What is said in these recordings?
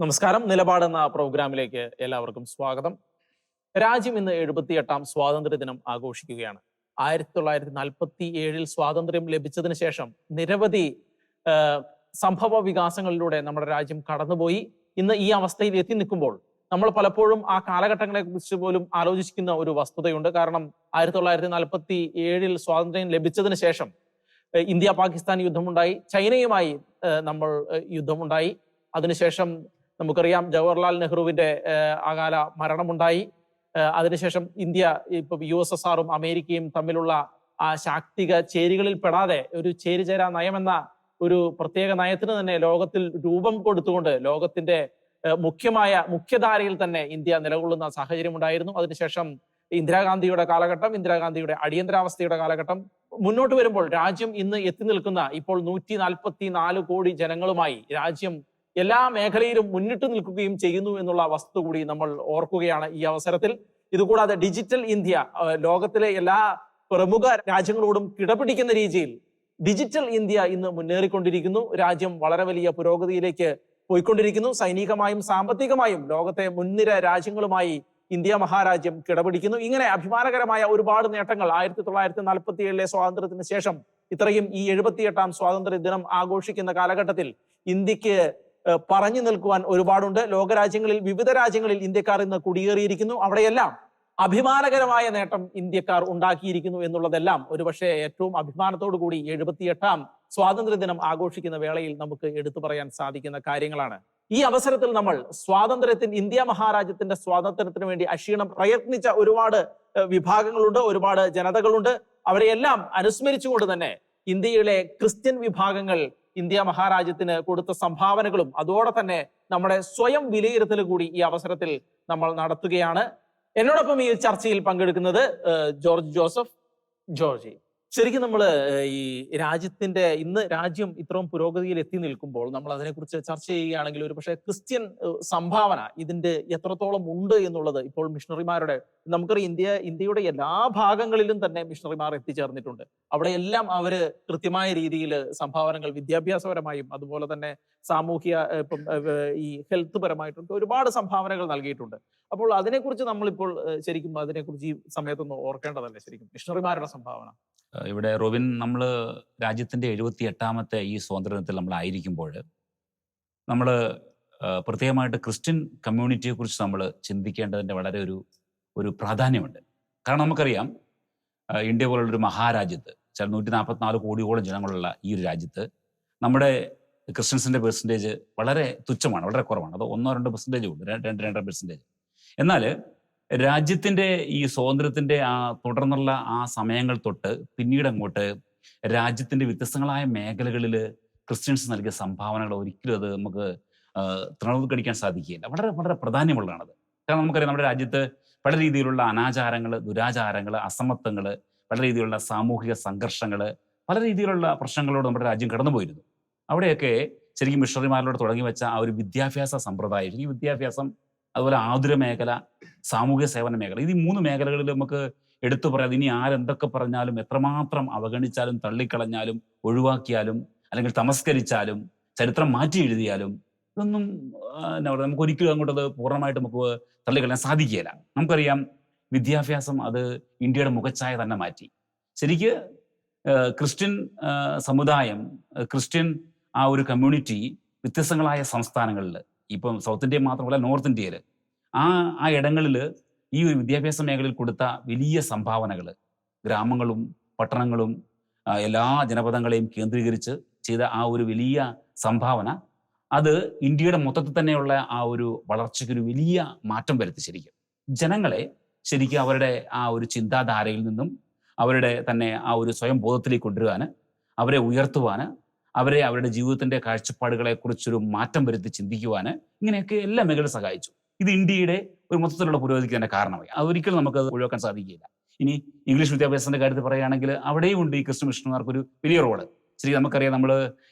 നമസ്കാരം. നിലപാട് എന്ന പ്രോഗ്രാമിലേക്ക് എല്ലാവർക്കും സ്വാഗതം. രാജ്യം ഇന്ന് 78ാം സ്വാതന്ത്ര്യ ദിനം ആഘോഷിക്കുകയാണ്. 1947 സ്വാതന്ത്ര്യം ലഭിച്ചതിന് ശേഷം നിരവധി സംഭവ വികാസങ്ങളിലൂടെ നമ്മുടെ രാജ്യം കടന്നുപോയി. ഇന്ന് ഈ അവസ്ഥയിൽ എത്തി നിൽക്കുമ്പോൾ നമ്മൾ പലപ്പോഴും ആ കാലഘട്ടങ്ങളെ കുറിച്ച് പോലും ആലോചിക്കുന്ന ഒരു വസ്തുതയുണ്ട്. കാരണം 1947 സ്വാതന്ത്ര്യം ലഭിച്ചതിന് ശേഷം ഇന്ത്യ പാകിസ്ഥാൻ യുദ്ധമുണ്ടായി, ചൈനയുമായി നമ്മൾ യുദ്ധമുണ്ടായി. അതിനുശേഷം നമുക്കറിയാം ജവഹർലാൽ നെഹ്റുവിന്റെ അകാല മരണമുണ്ടായി. അതിനുശേഷം ഇന്ത്യ ഇപ്പൊ USSRും അമേരിക്കയും തമ്മിലുള്ള ആ ശാക്തിക ചേരികളിൽ പെടാതെ ഒരു ചേരിചേരാ നയമെന്ന ഒരു പ്രത്യേക നയത്തിന് തന്നെ ലോകത്തിൽ രൂപം കൊടുത്തുകൊണ്ട് ലോകത്തിന്റെ മുഖ്യധാരയിൽ തന്നെ ഇന്ത്യ നിലകൊള്ളുന്ന സാഹചര്യം ഉണ്ടായിരുന്നു. അതിനുശേഷം ഇന്ദിരാഗാന്ധിയുടെ കാലഘട്ടം, ഇന്ദിരാഗാന്ധിയുടെ അടിയന്തരാവസ്ഥയുടെ കാലഘട്ടം മുന്നോട്ട് വരുമ്പോൾ രാജ്യം ഇന്ന് എത്തി നിൽക്കുന്ന ഇപ്പോൾ 144 കോടി ജനങ്ങളുമായി രാജ്യം എല്ലാ മേഖലയിലും മുന്നിട്ട് നിൽക്കുകയും ചെയ്യുന്നു എന്നുള്ള വസ്തു കൂടി നമ്മൾ ഓർക്കുകയാണ് ഈ അവസരത്തിൽ. ഇതുകൂടാതെ ഡിജിറ്റൽ ഇന്ത്യ ലോകത്തിലെ എല്ലാ പ്രമുഖ രാജ്യങ്ങളോടും കിടപിടിക്കുന്ന രീതിയിൽ ഡിജിറ്റൽ ഇന്ത്യ ഇന്ന് മുന്നേറിക്കൊണ്ടിരിക്കുന്നു. രാജ്യം വളരെ വലിയ പുരോഗതിയിലേക്ക് പോയിക്കൊണ്ടിരിക്കുന്നു. സൈനികമായും സാമ്പത്തികമായും ലോകത്തെ മുൻനിര രാജ്യങ്ങളുമായി ഇന്ത്യ മഹാരാജ്യം കിടപിടിക്കുന്നു. ഇങ്ങനെ അഭിമാനകരമായ ഒരുപാട് നേട്ടങ്ങൾ 1947 സ്വാതന്ത്ര്യത്തിന് ശേഷം ഇത്രയും ഈ 78ാം സ്വാതന്ത്ര്യ ദിനം ആഘോഷിക്കുന്ന കാലഘട്ടത്തിൽ ഇന്ത്യക്ക് പറഞ്ഞു നിൽക്കുവാൻ ഒരുപാടുണ്ട്. ലോകരാജ്യങ്ങളിൽ വിവിധ രാജ്യങ്ങളിൽ ഇന്ത്യക്കാർ ഇന്ന് കുടിയേറിയിരിക്കുന്നു. അവിടെയെല്ലാം അഭിമാനകരമായ നേട്ടം ഇന്ത്യക്കാർ ഉണ്ടാക്കിയിരിക്കുന്നു എന്നുള്ളതെല്ലാം ഒരുപക്ഷെ ഏറ്റവും അഭിമാനത്തോടു കൂടി 78ാം സ്വാതന്ത്ര്യ ദിനം ആഘോഷിക്കുന്ന വേളയിൽ നമുക്ക് എടുത്തു പറയാൻ സാധിക്കുന്ന കാര്യങ്ങളാണ്. ഈ അവസരത്തിൽ നമ്മൾ ഇന്ത്യ മഹാരാജ്യത്തിന്റെ സ്വാതന്ത്ര്യത്തിന് വേണ്ടി അക്ഷീണം പ്രയത്നിച്ച ഒരുപാട് വിഭാഗങ്ങളുണ്ട്, ഒരുപാട് ജനതകളുണ്ട്. അവരെയെല്ലാം അനുസ്മരിച്ചുകൊണ്ട് തന്നെ ഇന്ത്യയിലെ ക്രിസ്ത്യൻ വിഭാഗങ്ങൾ ഇന്ത്യ മഹാരാജ്യത്തിന് കൊടുത്ത സംഭാവനകളും അതോടെ തന്നെ നമ്മുടെ സ്വയം വിലയിരുത്തൽ കൂടി ഈ അവസരത്തിൽ നമ്മൾ നടത്തുകയാണ്. എന്നോടൊപ്പം ഈ ചർച്ചയിൽ പങ്കെടുക്കുന്നത് ജോർജ് ജോസഫ്. ജോർജ്, ശരിക്കും നമ്മൾ ഈ രാജ്യത്തിന്റെ ഇന്ന് രാജ്യം ഇത്രയും പുരോഗതിയിൽ എത്തി നിൽക്കുമ്പോൾ നമ്മൾ അതിനെക്കുറിച്ച് ചർച്ച ചെയ്യുകയാണെങ്കിൽ ഒരു പക്ഷേ ക്രിസ്ത്യൻ സംഭാവന ഇതിന്റെ എത്രത്തോളം ഉണ്ട് എന്നുള്ളത് ഇപ്പോൾ മിഷണറിമാരുടെ നമുക്കറിയാം ഇന്ത്യയുടെ എല്ലാ ഭാഗങ്ങളിലും തന്നെ മിഷണറിമാർ എത്തിച്ചേർന്നിട്ടുണ്ട്. അവിടെയെല്ലാം അവര് കൃത്യമായ രീതിയിൽ സംഭാവനകൾ വിദ്യാഭ്യാസപരമായും അതുപോലെ തന്നെ സാമൂഹ്യ ഈ ഹെൽത്ത് പരമായിട്ടൊക്കെ ഒരുപാട് സംഭാവനകൾ നൽകിയിട്ടുണ്ട്. അപ്പോൾ അതിനെക്കുറിച്ച് നമ്മളിപ്പോൾ ശരിക്കും അതിനെക്കുറിച്ച് ഈ സമയത്തൊന്ന് ഓർക്കേണ്ടതല്ലേ ശരിക്കും മിഷണറിമാരുടെ സംഭാവന? ഇവിടെ റോബിൻ, നമ്മൾ രാജ്യത്തിൻ്റെ 78ാമത്തെ ഈ സ്വാതന്ത്ര്യദിനത്തിൽ നമ്മളായിരിക്കുമ്പോൾ നമ്മൾ പ്രത്യേകമായിട്ട് ക്രിസ്ത്യൻ കമ്മ്യൂണിറ്റിയെ കുറിച്ച് നമ്മൾ ചിന്തിക്കേണ്ടതിൻ്റെ വളരെ ഒരു പ്രാധാന്യമുണ്ട്. കാരണം നമുക്കറിയാം ഇന്ത്യ പോലുള്ളൊരു മഹാരാജ്യത്ത് 144 കോടിയോളം ജനങ്ങളുള്ള ഈ ഒരു രാജ്യത്ത് നമ്മുടെ ക്രിസ്ത്യൻസിൻ്റെ പെർസെൻറ്റേജ് വളരെ തുച്ഛമാണ്, വളരെ കുറവാണ്. അത് 1-2% ഉണ്ട്, 2-2.5%. എന്നാൽ രാജ്യത്തിൻ്റെ ഈ സ്വാതന്ത്ര്യത്തിൻ്റെ ആ തുടർന്നുള്ള ആ സമയങ്ങൾ തൊട്ട് പിന്നീട് അങ്ങോട്ട് രാജ്യത്തിൻ്റെ വ്യത്യസ്തങ്ങളായ മേഖലകളിൽ ക്രിസ്ത്യൻസ് നൽകിയ സംഭാവനകൾ ഒരിക്കലും അത് നമുക്ക് തൃണവൽക്കരിക്കാൻ സാധിക്കുകയില്ല. വളരെ വളരെ പ്രാധാന്യമുള്ളതാണത്. കാരണം നമുക്കറിയാം നമ്മുടെ രാജ്യത്ത് പല രീതിയിലുള്ള അനാചാരങ്ങൾ, ദുരാചാരങ്ങൾ, അസമത്വങ്ങൾ, പല രീതിയിലുള്ള സാമൂഹിക സംഘർഷങ്ങൾ, പല രീതിയിലുള്ള പ്രശ്നങ്ങളോട് നമ്മുടെ രാജ്യം കടന്നുപോയിരുന്നു. അവിടെയൊക്കെ ശരിക്കും മിഷണറിമാരിലൂടെ തുടങ്ങി വെച്ച ആ ഒരു വിദ്യാഭ്യാസ സമ്പ്രദായം, ഈ വിദ്യാഭ്യാസം, അതുപോലെ ആതുര മേഖല, സാമൂഹ്യ സേവന മേഖല, ഈ 3 മേഖലകളിൽ നമുക്ക് എടുത്തു പറയാം. ഇനി ആരെന്തൊക്കെ പറഞ്ഞാലും, എത്രമാത്രം അവഗണിച്ചാലും, തള്ളിക്കളഞ്ഞാലും, ഒഴിവാക്കിയാലും, അല്ലെങ്കിൽ തമസ്കരിച്ചാലും, ചരിത്രം മാറ്റി എഴുതിയാലും ഇതൊന്നും എന്താ പറയുക, നമുക്ക് ഒരിക്കലും അങ്ങോട്ടത് പൂർണ്ണമായിട്ട് നമുക്ക് തള്ളിക്കളയാൻ സാധിക്കുകയില്ല. നമുക്കറിയാം വിദ്യാഭ്യാസം അത് ഇന്ത്യയുടെ മുഖച്ഛായ തന്നെ മാറ്റി. ശരിക്ക് ക്രിസ്ത്യൻ സമുദായം, ക്രിസ്ത്യൻ ആ ഒരു കമ്മ്യൂണിറ്റി വ്യത്യസ്തങ്ങളായ സംസ്ഥാനങ്ങളിൽ, ഇപ്പം സൗത്ത് ഇന്ത്യ മാത്രമല്ല നോർത്ത് ഇന്ത്യയിൽ ആ ഇടങ്ങളിൽ ഈ ഒരു വിദ്യാഭ്യാസ മേഖലയിൽ കൊടുത്ത വലിയ സംഭാവനകൾ, ഗ്രാമങ്ങളും പട്ടണങ്ങളും എല്ലാ ജനപദങ്ങളെയും കേന്ദ്രീകരിച്ച് ചെയ്ത ആ ഒരു വലിയ സംഭാവന, അത് ഇന്ത്യയുടെ മൊത്തത്തിൽ തന്നെയുള്ള ആ ഒരു വളർച്ചയ്ക്കൊരു വലിയ മാറ്റം വരുത്തി. ശരിക്കും ജനങ്ങളെ ശരിക്കും അവരുടെ ആ ഒരു ചിന്താധാരയിൽ നിന്നും അവരുടെ തന്നെ ആ ഒരു സ്വയം ബോധത്തിലേക്ക് കൊണ്ടുവരാൻ, അവരെ ഉയർത്തുവാൻ, അവരെ അവരുടെ ജീവിതത്തിന്റെ കാഴ്ചപ്പാടുകളെ കുറിച്ചൊരു മാറ്റം വരുത്തി ചിന്തിക്കുവാൻ, ഇങ്ങനെയൊക്കെ എല്ലാ മേഖലയും സഹായിച്ചു. ഇത് ഇന്ത്യയുടെ ഒരു മൊത്തത്തിലുള്ള പുരോഗതിക്ക് തന്നെ കാരണമായി. അതൊരിക്കലും നമുക്ക് ഒഴിവാക്കാൻ സാധിക്കില്ല. ഇനി ഇംഗ്ലീഷ് വിദ്യാഭ്യാസത്തിന്റെ കാര്യത്തിൽ പറയുകയാണെങ്കിൽ അവിടെയും ഉണ്ട് ഈ ക്രിസ്ത്യൻ മിഷണറിമാർക്ക് ഒരു വലിയ റോള്. ശരി, നമുക്കറിയാം നമ്മൾ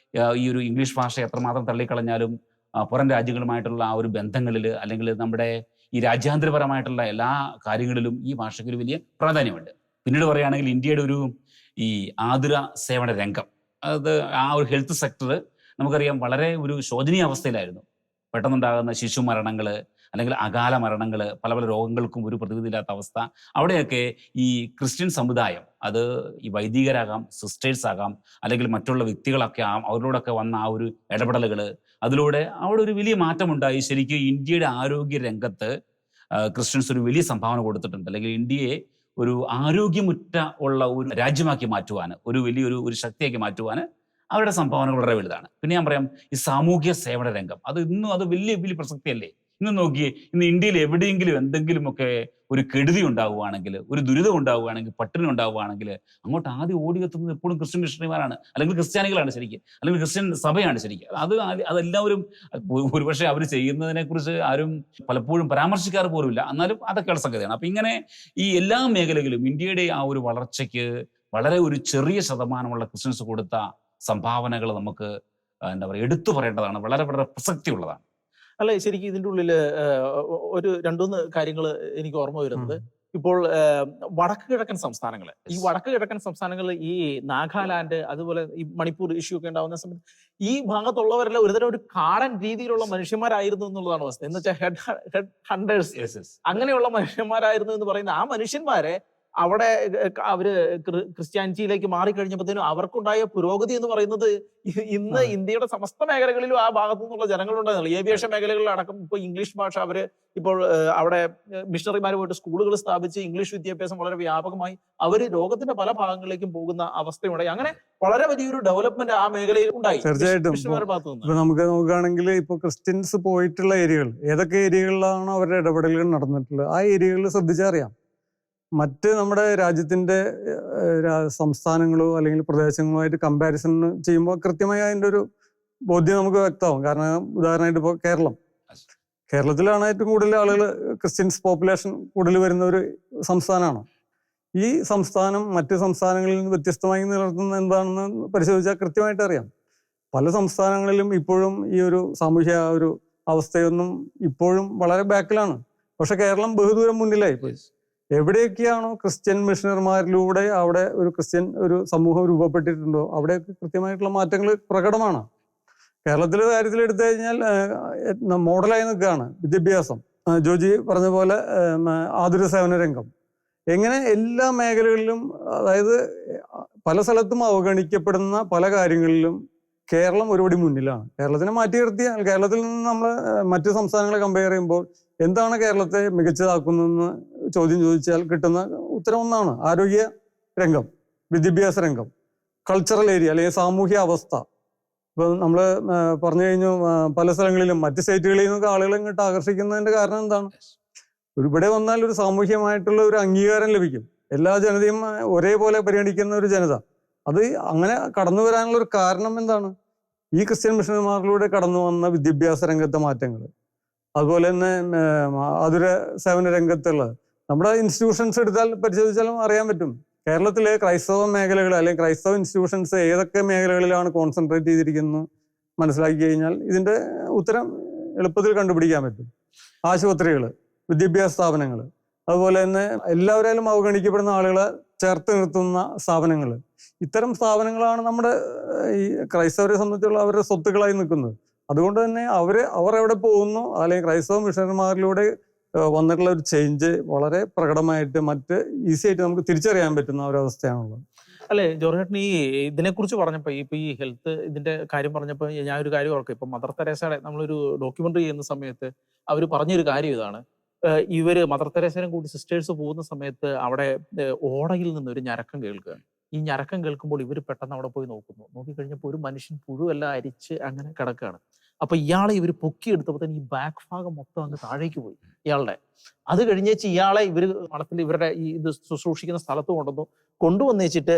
ഈ ഒരു ഇംഗ്ലീഷ് ഭാഷ എത്രമാത്രം തള്ളിക്കളഞ്ഞാലും പുറം രാജ്യങ്ങളുമായിട്ടുള്ള ആ ഒരു ബന്ധങ്ങളിൽ, അല്ലെങ്കിൽ നമ്മുടെ ഈ രാജ്യാന്തരപരമായിട്ടുള്ള എല്ലാ കാര്യങ്ങളിലും ഈ ഭാഷയ്ക്ക് ഒരു വലിയ പ്രാധാന്യമുണ്ട്. പിന്നീട് പറയുകയാണെങ്കിൽ ഇന്ത്യയുടെ ഈ ആതുര സേവന രംഗം, അത് ആ ഒരു ഹെൽത്ത് സെക്ടർ നമുക്കറിയാം വളരെ ഒരു ശോചനീയ അവസ്ഥയിലായിരുന്നു. പെട്ടെന്നുണ്ടാകുന്ന ശിശു മരണങ്ങൾ, അല്ലെങ്കിൽ അകാല മരണങ്ങൾ, പല പല രോഗങ്ങൾക്കും ഒരു പ്രതിവിധിയില്ലാത്ത അവസ്ഥ. അവിടെയൊക്കെ ഈ ക്രിസ്ത്യൻ സമുദായം, അത് ഈ വൈദികരാകാം, സിസ്റ്റേഴ്സ് ആകാം, അല്ലെങ്കിൽ മറ്റുള്ള വ്യക്തികളൊക്കെ അവരോടൊക്കെ വന്ന ആ ഒരു ഇടപെടലുകൾ, അതിലൂടെ അവിടെ ഒരു വലിയ മാറ്റമുണ്ടായി. ശരിക്കും ഇന്ത്യയുടെ ആരോഗ്യ രംഗത്ത് ക്രിസ്ത്യൻസ് ഒരു വലിയ സംഭാവന കൊടുത്തിട്ടുണ്ട്. അല്ലെങ്കിൽ ഇന്ത്യയെ ഒരു ആരോഗ്യമുറ്റ ഉള്ള ഒരു രാജ്യമാക്കി മാറ്റുവാൻ, ഒരു വലിയൊരു ശക്തിയാക്കി മാറ്റുവാൻ അവരുടെ സംഭാവനകൾ വളരെ വലുതാണ്. പിന്നെ ഞാൻ പറയാം, ഈ സാമൂഹ്യ സേവന രംഗം, അത് ഇന്നും അത് വലിയ വലിയ പ്രസക്തിയല്ലേ. ഇന്ന് നോക്കിയേ, ഇന്ന് ഇന്ത്യയിൽ എവിടെയെങ്കിലും എന്തെങ്കിലുമൊക്കെ ഒരു കെടുതി ഉണ്ടാവുകയാണെങ്കിൽ, ഒരു ദുരിതം ഉണ്ടാവുകയാണെങ്കിൽ, പട്ടിണി ഉണ്ടാവുകയാണെങ്കിൽ, അങ്ങോട്ട് ആദ്യം ഓടിയെത്തുന്നത് എപ്പോഴും ക്രിസ്ത്യൻ മിഷണറിമാരാണ്, അല്ലെങ്കിൽ ക്രിസ്ത്യാനികളാണ് ശരിക്കും, അല്ലെങ്കിൽ ക്രിസ്ത്യൻ സഭയാണ് ശരിക്കും. അതെല്ലാവരും ഒരുപക്ഷെ അവർ ചെയ്യുന്നതിനെ കുറിച്ച് ആരും പലപ്പോഴും പരാമർശിക്കാറ് പോലുമില്ല. എന്നാലും അതൊക്കെയുള്ള സംഗതിയാണ്. അപ്പൊ ഇങ്ങനെ ഈ എല്ലാ മേഖലകളിലും ഇന്ത്യയുടെ ആ ഒരു വളർച്ചയ്ക്ക് വളരെ ഒരു ചെറിയ ശതമാനമുള്ള ക്രിസ്ത്യൻസ് കൊടുത്ത സംഭാവനകൾ നമുക്ക് എന്താ പറയുക, എടുത്തു പറയേണ്ടതാണ്. വളരെ വളരെ പ്രസക്തിയുള്ളതാണ്. അല്ല, ശരിക്കും ഇതിൻ്റെ ഉള്ളിൽ ഒരു രണ്ടുമൂന്ന് കാര്യങ്ങൾ എനിക്ക് ഓർമ്മ വരുന്നത്. ഇപ്പോൾ വടക്ക് കിഴക്കൻ സംസ്ഥാനങ്ങൾ, ഈ വടക്ക് കിഴക്കൻ സംസ്ഥാനങ്ങൾ, ഈ നാഗാലാൻഡ്, അതുപോലെ ഈ മണിപ്പൂർ ഇഷ്യൂ ഒക്കെ ഉണ്ടാവുന്ന സമയത്ത് ഈ ഭാഗത്തുള്ളവരെല്ലാം ഒരുതരം ഒരു കാടൻ രീതിയിലുള്ള മനുഷ്യന്മാരായിരുന്നു എന്നുള്ളതാണ് അവസ്ഥ. എന്ന് വെച്ചാൽ ഹെഡ് ഹണ്ടേഴ്സ്, അങ്ങനെയുള്ള മനുഷ്യന്മാരായിരുന്നു എന്ന് പറയുന്ന ആ മനുഷ്യന്മാരെ അവിടെ അവര് ക്രിസ്ത്യാനിറ്റിയിലേക്ക് മാറിക്കഴിഞ്ഞപ്പോഴത്തേനും അവർക്കുണ്ടായ പുരോഗതി എന്ന് പറയുന്നത് ഇന്ന് ഇന്ത്യയുടെ സമസ്ത മേഖലകളിലും ആ ഭാഗത്തു നിന്നുള്ള ജനങ്ങളുണ്ടായിരുന്നില്ല. ഏവിയേഷൻ മേഖലകളിലടക്കം ഇപ്പൊ ഇംഗ്ലീഷ് ഭാഷ അവര് ഇപ്പോൾ അവിടെ മിഷണറിമാർ പോയിട്ട് സ്കൂളുകൾ സ്ഥാപിച്ച് ഇംഗ്ലീഷ് വിദ്യാഭ്യാസം വളരെ വ്യാപകമായി അവര് ലോകത്തിന്റെ പല ഭാഗങ്ങളിലേക്കും പോകുന്ന അവസ്ഥയുണ്ടായി. അങ്ങനെ വളരെ വലിയൊരു ഡെവലപ്മെന്റ് ആ മേഖലയിൽ ഉണ്ടായി. തീർച്ചയായിട്ടും. ഇപ്പൊ നമുക്ക് നോക്കുകയാണെങ്കിൽ ഇപ്പൊ ക്രിസ്ത്യൻസ് പോയിട്ടുള്ള ഏരിയകൾ, ഏതൊക്കെ ഏരിയകളിലാണോ അവരുടെ ഇടപെടലുകൾ നടന്നിട്ടുള്ളത്, ആ ഏരിയകളിൽ ശ്രദ്ധിച്ചറിയാം. മറ്റ് നമ്മുടെ രാജ്യത്തിന്റെ സംസ്ഥാനങ്ങളോ അല്ലെങ്കിൽ പ്രദേശങ്ങളുമായിട്ട് കമ്പാരിസൺ ചെയ്യുമ്പോൾ കൃത്യമായി അതിൻ്റെ ഒരു ബോധ്യം നമുക്ക് വ്യക്തമാവും. കാരണം ഉദാഹരണമായിട്ട് ഇപ്പോൾ കേരളത്തിലാണ് ഏറ്റവും കൂടുതൽ ആളുകൾ, ക്രിസ്ത്യൻസ് പോപ്പുലേഷൻ കൂടുതൽ വരുന്ന ഒരു സംസ്ഥാനമാണ്. ഈ സംസ്ഥാനം മറ്റ് സംസ്ഥാനങ്ങളിൽ നിന്ന് വ്യത്യസ്തമായി നിലനിർത്തുന്നത് എന്താണെന്ന് പരിശോധിച്ചാൽ കൃത്യമായിട്ട് അറിയാം. പല സംസ്ഥാനങ്ങളിലും ഇപ്പോഴും ഈ ഒരു സാമൂഹ്യ ഒരു അവസ്ഥയൊന്നും ഇപ്പോഴും വളരെ ബാക്കിലാണ്. പക്ഷെ കേരളം ബഹുദൂരം മുന്നിലായി പോയി. എവിടെയൊക്കെയാണോ ക്രിസ്ത്യൻ മിഷണറിമാരിലൂടെ അവിടെ ഒരു ക്രിസ്ത്യൻ ഒരു സമൂഹം രൂപപ്പെട്ടിട്ടുണ്ടോ അവിടെയൊക്കെ കൃത്യമായിട്ടുള്ള മാറ്റങ്ങൾ പ്രകടമാണ്. കേരളത്തിലെ കാര്യത്തിൽ എടുത്തു കഴിഞ്ഞാൽ മോഡലായി നിൽക്കുകയാണ് വിദ്യാഭ്യാസം. ജോജി പറഞ്ഞ പോലെ ആതുര സേവന രംഗം, എങ്ങനെ എല്ലാ മേഖലകളിലും, അതായത് പല സ്ഥലത്തും അവഗണിക്കപ്പെടുന്ന പല കാര്യങ്ങളിലും കേരളം ഒരുപടി മുന്നിലാണ്. കേരളത്തിനെ മാറ്റി നിർത്തിയാൽ, കേരളത്തിൽ നിന്ന് നമ്മൾ മറ്റു സംസ്ഥാനങ്ങളെ കമ്പയർ ചെയ്യുമ്പോൾ എന്താണ് കേരളത്തെ മികച്ചതാക്കുന്നതെന്ന് ചോദ്യം ചോദിച്ചാൽ കിട്ടുന്ന ഉത്തരം ഒന്നാണ്: ആരോഗ്യ രംഗം, വിദ്യാഭ്യാസ രംഗം, കൾച്ചറൽ ഏരിയ അല്ലെങ്കിൽ സാമൂഹ്യ അവസ്ഥ. ഇപ്പൊ നമ്മൾ പറഞ്ഞു കഴിഞ്ഞു, പല സ്ഥലങ്ങളിലും മറ്റ് സ്റ്റേറ്റുകളിൽ നിന്നൊക്കെ ആളുകളെ ഇങ്ങോട്ട് ആകർഷിക്കുന്നതിന്റെ കാരണം എന്താണ്? ഇവിടെ വന്നാൽ ഒരു സാമൂഹ്യമായിട്ടുള്ള ഒരു അംഗീകാരം ലഭിക്കും. എല്ലാ ജനതയും ഒരേപോലെ പരിഗണിക്കുന്ന ഒരു ജനത. അത് അങ്ങനെ കടന്നു വരാനുള്ള ഒരു കാരണം എന്താണ്? ഈ ക്രിസ്ത്യൻ മിഷണറിമാരിലൂടെ കടന്നു വന്ന വിദ്യാഭ്യാസ രംഗത്തെ മാറ്റങ്ങൾ, അതുപോലെ തന്നെ ആതുര സേവന രംഗത്തുള്ള നമ്മുടെ ഇൻസ്റ്റിറ്റ്യൂഷൻസ് എടുത്താൽ പരിശോധിച്ചാലും അറിയാൻ പറ്റും. കേരളത്തിലെ ക്രൈസ്തവ മേഖലകൾ അല്ലെങ്കിൽ ക്രൈസ്തവ ഇൻസ്റ്റിറ്റ്യൂഷൻസ് ഏതൊക്കെ മേഖലകളിലാണ് കോൺസെൻട്രേറ്റ് ചെയ്തിരിക്കുന്നത് മനസ്സിലാക്കി കഴിഞ്ഞാൽ ഇതിന്റെ ഉത്തരം എളുപ്പത്തിൽ കണ്ടുപിടിക്കാൻ പറ്റും. ആശുപത്രികൾ, വിദ്യാഭ്യാസ സ്ഥാപനങ്ങൾ, അതുപോലെ തന്നെ എല്ലാവരാലും അവഗണിക്കപ്പെടുന്ന ആളുകളെ ചേർത്ത് നിർത്തുന്ന സ്ഥാപനങ്ങൾ, ഇത്തരം സ്ഥാപനങ്ങളാണ് നമ്മുടെ ഈ ക്രൈസ്തവരെ സംബന്ധിച്ചുള്ള അവരുടെ സ്വത്തുക്കളായി നിൽക്കുന്നത്. അതുകൊണ്ട് തന്നെ അവർ എവിടെ പോകുന്നു, അല്ലെങ്കിൽ ക്രൈസ്തവ മിഷണറിമാരിലൂടെ വന്നിട്ടുള്ള ഒരു ചേഞ്ച് വളരെ പ്രകടമായിട്ട് മറ്റ് ഈസി ആയിട്ട് നമുക്ക് തിരിച്ചറിയാൻ പറ്റുന്ന ഒരവസ്ഥയാണുള്ളത്. അല്ലെ ജോർജേട്ടൻ, ഈ ഇതിനെക്കുറിച്ച് പറഞ്ഞപ്പോൾ, ഇപ്പൊ ഈ ഹെൽത്ത് ഇതിന്റെ കാര്യം പറഞ്ഞപ്പോൾ ഞാൻ ഒരു കാര്യം ഓർക്കും. ഇപ്പൊ മദർ തെരേസയുടെ നമ്മളൊരു ഡോക്യുമെന്ററി ചെയ്യുന്ന സമയത്ത് അവർ പറഞ്ഞൊരു കാര്യം ഇതാണ്: ഇവര് മദർ തെരേസയും കൂടി സിസ്റ്റേഴ്സ് പോകുന്ന സമയത്ത് അവിടെ ഓടയിൽ നിന്ന് ഒരു ഞരക്കം കേൾക്കുകയാണ്. ഈ ഞരക്കം കേൾക്കുമ്പോൾ ഇവർ പെട്ടെന്ന് അവിടെ പോയി നോക്കിക്കഴിഞ്ഞപ്പോൾ ഒരു മനുഷ്യൻ പുഴുവെല്ലാം അരിച്ച് അങ്ങനെ കിടക്കുകയാണ്. അപ്പൊ ഇയാളെ ഇവർ പൊക്കിയെടുത്തപ്പോൾ തന്നെ ഈ ബാക്ക് ഭാഗം മൊത്തം അങ്ങ് താഴേക്ക് പോയി ഇയാളുടെ. അത് കഴിഞ്ഞേച്ച് ഇയാളെ ഇവർ മഠത്തിൽ ഇവരുടെ ഈ ഇത് ശുശ്രൂഷിക്കുന്ന സ്ഥലത്ത് കൊണ്ടുവന്നേച്ചിട്ട്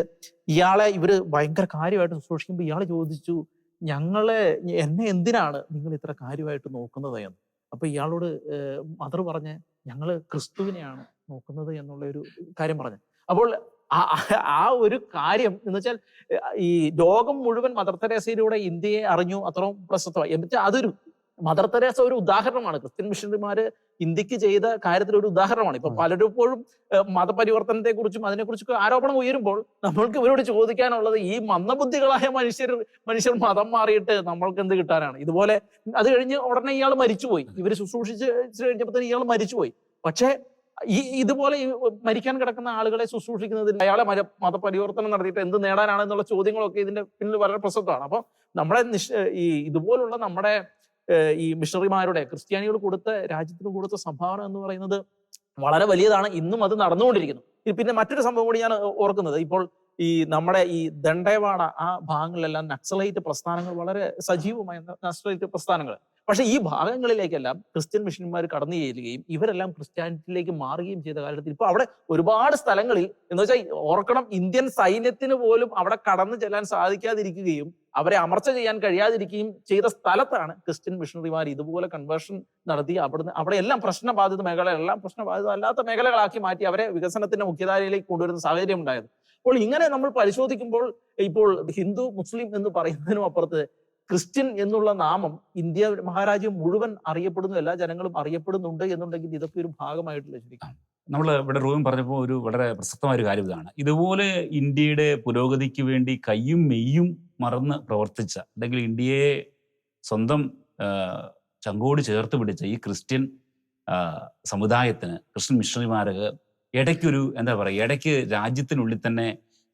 ഇയാളെ ഇവര് ഭയങ്കര കാര്യമായിട്ട് ശുശ്രൂഷിക്കുമ്പോൾ ഇയാൾ ചോദിച്ചു, എന്നെ എന്തിനാണ് നിങ്ങൾ ഇത്ര കാര്യമായിട്ട് നോക്കുന്നത് എന്ന്. അപ്പൊ ഇയാളോട് മദർ പറഞ്ഞ്, ഞങ്ങള് ക്രിസ്തുവിനെയാണ് നോക്കുന്നത് എന്നുള്ള ഒരു കാര്യം പറഞ്ഞു. അപ്പോൾ ആ ഒരു കാര്യം എന്ന് വെച്ചാൽ ഈ ലോകം മുഴുവൻ മദർ തെരേസയിലൂടെ ഇന്ത്യയെ അറിഞ്ഞു, അത്രയും പ്രശസ്തമായി. എന്നിട്ട് അതൊരു മദർ തെരേസ ഒരു ഉദാഹരണമാണ്. ക്രിസ്ത്യൻ മിഷണറിമാര് ഇന്ത്യക്ക് ചെയ്ത കാര്യത്തിൽ ഒരു ഉദാഹരണമാണ്. ഇപ്പൊ പലപ്പോഴും മതപരിവർത്തനത്തെ കുറിച്ചും അതിനെക്കുറിച്ചൊക്കെ ആരോപണം ഉയരുമ്പോൾ നമ്മൾക്ക് ഇവരോട് ചോദിക്കാനുള്ളത്, ഈ മന്ദബുദ്ധികളായ മനുഷ്യർ മതം മാറിയിട്ട് നമ്മൾക്ക് എന്ത് കിട്ടാനാണ്? ഇതുപോലെ അത് കഴിഞ്ഞ് ഉടനെ ഇയാൾ മരിച്ചുപോയി. ഇവര് ശുശ്രൂഷിച്ച് കഴിഞ്ഞപ്പോൾ തന്നെ ഇയാൾ മരിച്ചുപോയി. പക്ഷേ ഇതുപോലെ മരിക്കാൻ കിടക്കുന്ന ആളുകളെ ശുശ്രൂഷിക്കുന്നതിൽ അയാളെ മതപരിവർത്തനം നടത്തിയിട്ട് എന്ത് നേടാനാണെന്നുള്ള ചോദ്യങ്ങളൊക്കെ ഇതിന്റെ പിന്നിൽ വളരെ പ്രസക്തമാണ്. അപ്പൊ നമ്മുടെ ഇതുപോലുള്ള നമ്മുടെ ഈ മിഷണറിമാരുടെ, ക്രിസ്ത്യാനികൾ രാജ്യത്തിന് കൊടുത്ത സംഭാവന എന്ന് പറയുന്നത് വളരെ വലിയതാണ്. ഇന്നും അത് നടന്നുകൊണ്ടിരിക്കുന്നു. പിന്നെ മറ്റൊരു സംഭവം കൂടി ഞാൻ ഓർക്കുന്നത്, ഇപ്പോൾ ഈ നമ്മുടെ ഈ ദണ്ഡേവാഡ ആ ഭാഗങ്ങളിലെല്ലാം നക്സലൈറ്റ് പ്രസ്ഥാനങ്ങൾ വളരെ സജീവമായ നക്സലൈറ്റ് പ്രസ്ഥാനങ്ങൾ. പക്ഷെ ഈ ഭാഗങ്ങളിലേക്കെല്ലാം ക്രിസ്ത്യൻ മിഷണന്മാർ കടന്നു ചെല്ലുകയും ഇവരെല്ലാം ക്രിസ്ത്യാനിറ്റിയിലേക്ക് മാറുകയും ചെയ്ത കാലത്തിൽ ഇപ്പൊ അവിടെ ഒരുപാട് സ്ഥലങ്ങളിൽ എന്ന് വെച്ചാൽ ഓർക്കണം, ഇന്ത്യൻ സൈന്യത്തിന് പോലും അവിടെ കടന്നു ചെല്ലാൻ സാധിക്കാതിരിക്കുകയും അവരെ അമർച്ച ചെയ്യാൻ കഴിയാതിരിക്കുകയും ചെയ്ത സ്ഥലത്താണ് ക്രിസ്ത്യൻ മിഷണറിമാർ ഇതുപോലെ കൺവേർഷൻ നടത്തി അവിടെ എല്ലാം പ്രശ്നബാധിത മേഖലകളെല്ലാം പ്രശ്നബാധിത അല്ലാത്ത മേഖലകളാക്കി മാറ്റി അവരെ വികസനത്തിന്റെ മുഖ്യധാരയിലേക്ക് കൊണ്ടുവരുന്ന സാഹചര്യം ഉണ്ടായത്. അപ്പോൾ ഇങ്ങനെ നമ്മൾ പരിശോധിക്കുമ്പോൾ ഇപ്പോൾ ഹിന്ദു മുസ്ലിം എന്ന് പറയുന്നതിനും അപ്പുറത്ത് ക്രിസ്ത്യൻ എന്നുള്ള നാമം ഇന്ത്യ മഹാരാജ്യം മുഴുവൻ അറിയപ്പെടുന്നു, എല്ലാ ജനങ്ങളും അറിയപ്പെടുന്നുണ്ട് എന്നുണ്ടെങ്കിൽ ഇതൊക്കെ ഒരു ഭാഗമായിട്ടില്ല ശരിക്കും. നമ്മൾ ഇവിടെ റൂം പറഞ്ഞപ്പോൾ ഒരു വളരെ പ്രസക്തമായ ഒരു കാര്യം ഇതാണ്. ഇതുപോലെ ഇന്ത്യയുടെ പുരോഗതിക്ക് വേണ്ടി കയ്യും മെയ്യും മറന്ന് പ്രവർത്തിച്ച, അല്ലെങ്കിൽ ഇന്ത്യയെ സ്വന്തം ചങ്കോട് ചേർത്ത് പിടിച്ച ഈ ക്രിസ്ത്യൻ സമുദായത്തിന് ക്രിസ്ത്യൻ മിഷണറിമാർക്ക് ഇടയ്ക്കൊരു എന്താ പറയുക, ഇടയ്ക്ക് രാജ്യത്തിനുള്ളിൽ തന്നെ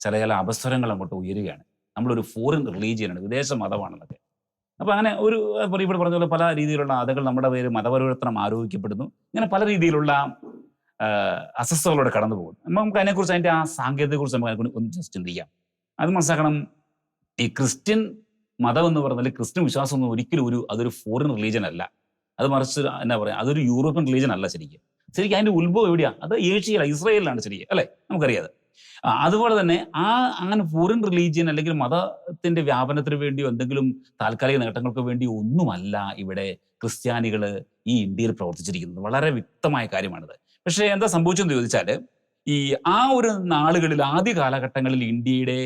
ചില അവസരങ്ങൾ അങ്ങോട്ട് ഉയരുകയാണ്. നമ്മളൊരു ഫോറിൻ റിലീജിയനാണ്, വിദേശ മതമാണെന്നൊക്കെ. അപ്പൊ അങ്ങനെ ഒരു ഇവിടെ പറഞ്ഞ പോലെ പല രീതിയിലുള്ള അതുകൾ നമ്മുടെ പേര് മതപരിവർത്തനം ആരോപിക്കപ്പെടുന്നു. ഇങ്ങനെ പല രീതിയിലുള്ള അസ്വസ്ഥതകളോടെ കടന്നു പോകുന്നു. നമുക്ക് അതിനെക്കുറിച്ച്, അതിന്റെ ആ സാങ്കേതികതയെക്കുറിച്ച് നമുക്ക് ഒന്ന് ജസ്റ്റ് ചിന്തിക്കാം. അത് മനസ്സിലാക്കണം, ഈ ക്രിസ്ത്യൻ മതം എന്ന് പറഞ്ഞാൽ ക്രിസ്ത്യൻ വിശ്വാസം ഒന്നും ഒരിക്കലും അതൊരു ഫോറിൻ റിലീജിയൻ അല്ല. അത് മറിച്ച് എന്താ പറയുക, അതൊരു യൂറോപ്യൻ റിലീജിയൻ അല്ല. ശരിക്കും അതിന്റെ ഉത്ഭവം എവിടെയാ? അത് ഏഷ്യയിലാണ്, ഇസ്രായേലിലാണ് ശരിക്കും, അല്ലെ? നമുക്കറിയാതെ. അതുപോലെ തന്നെ അങ്ങനെ ഫോറിൻ റിലീജിയൻ അല്ലെങ്കിൽ മതത്തിന്റെ വ്യാപനത്തിന് വേണ്ടിയോ എന്തെങ്കിലും താൽക്കാലിക നേട്ടങ്ങൾക്ക് വേണ്ടിയോ ഒന്നുമല്ല ഇവിടെ ക്രിസ്ത്യാനികൾ ഈ ഇന്ത്യയിൽ പ്രവർത്തിച്ചിരിക്കുന്നത്. വളരെ വ്യക്തമായ കാര്യമാണിത്. പക്ഷെ എന്താ സംഭവിച്ചെന്ന് ചോദിച്ചാൽ, ആ ഒരു നാളുകളിൽ, ആദ്യ കാലഘട്ടങ്ങളിൽ ഇന്ത്യയുടെ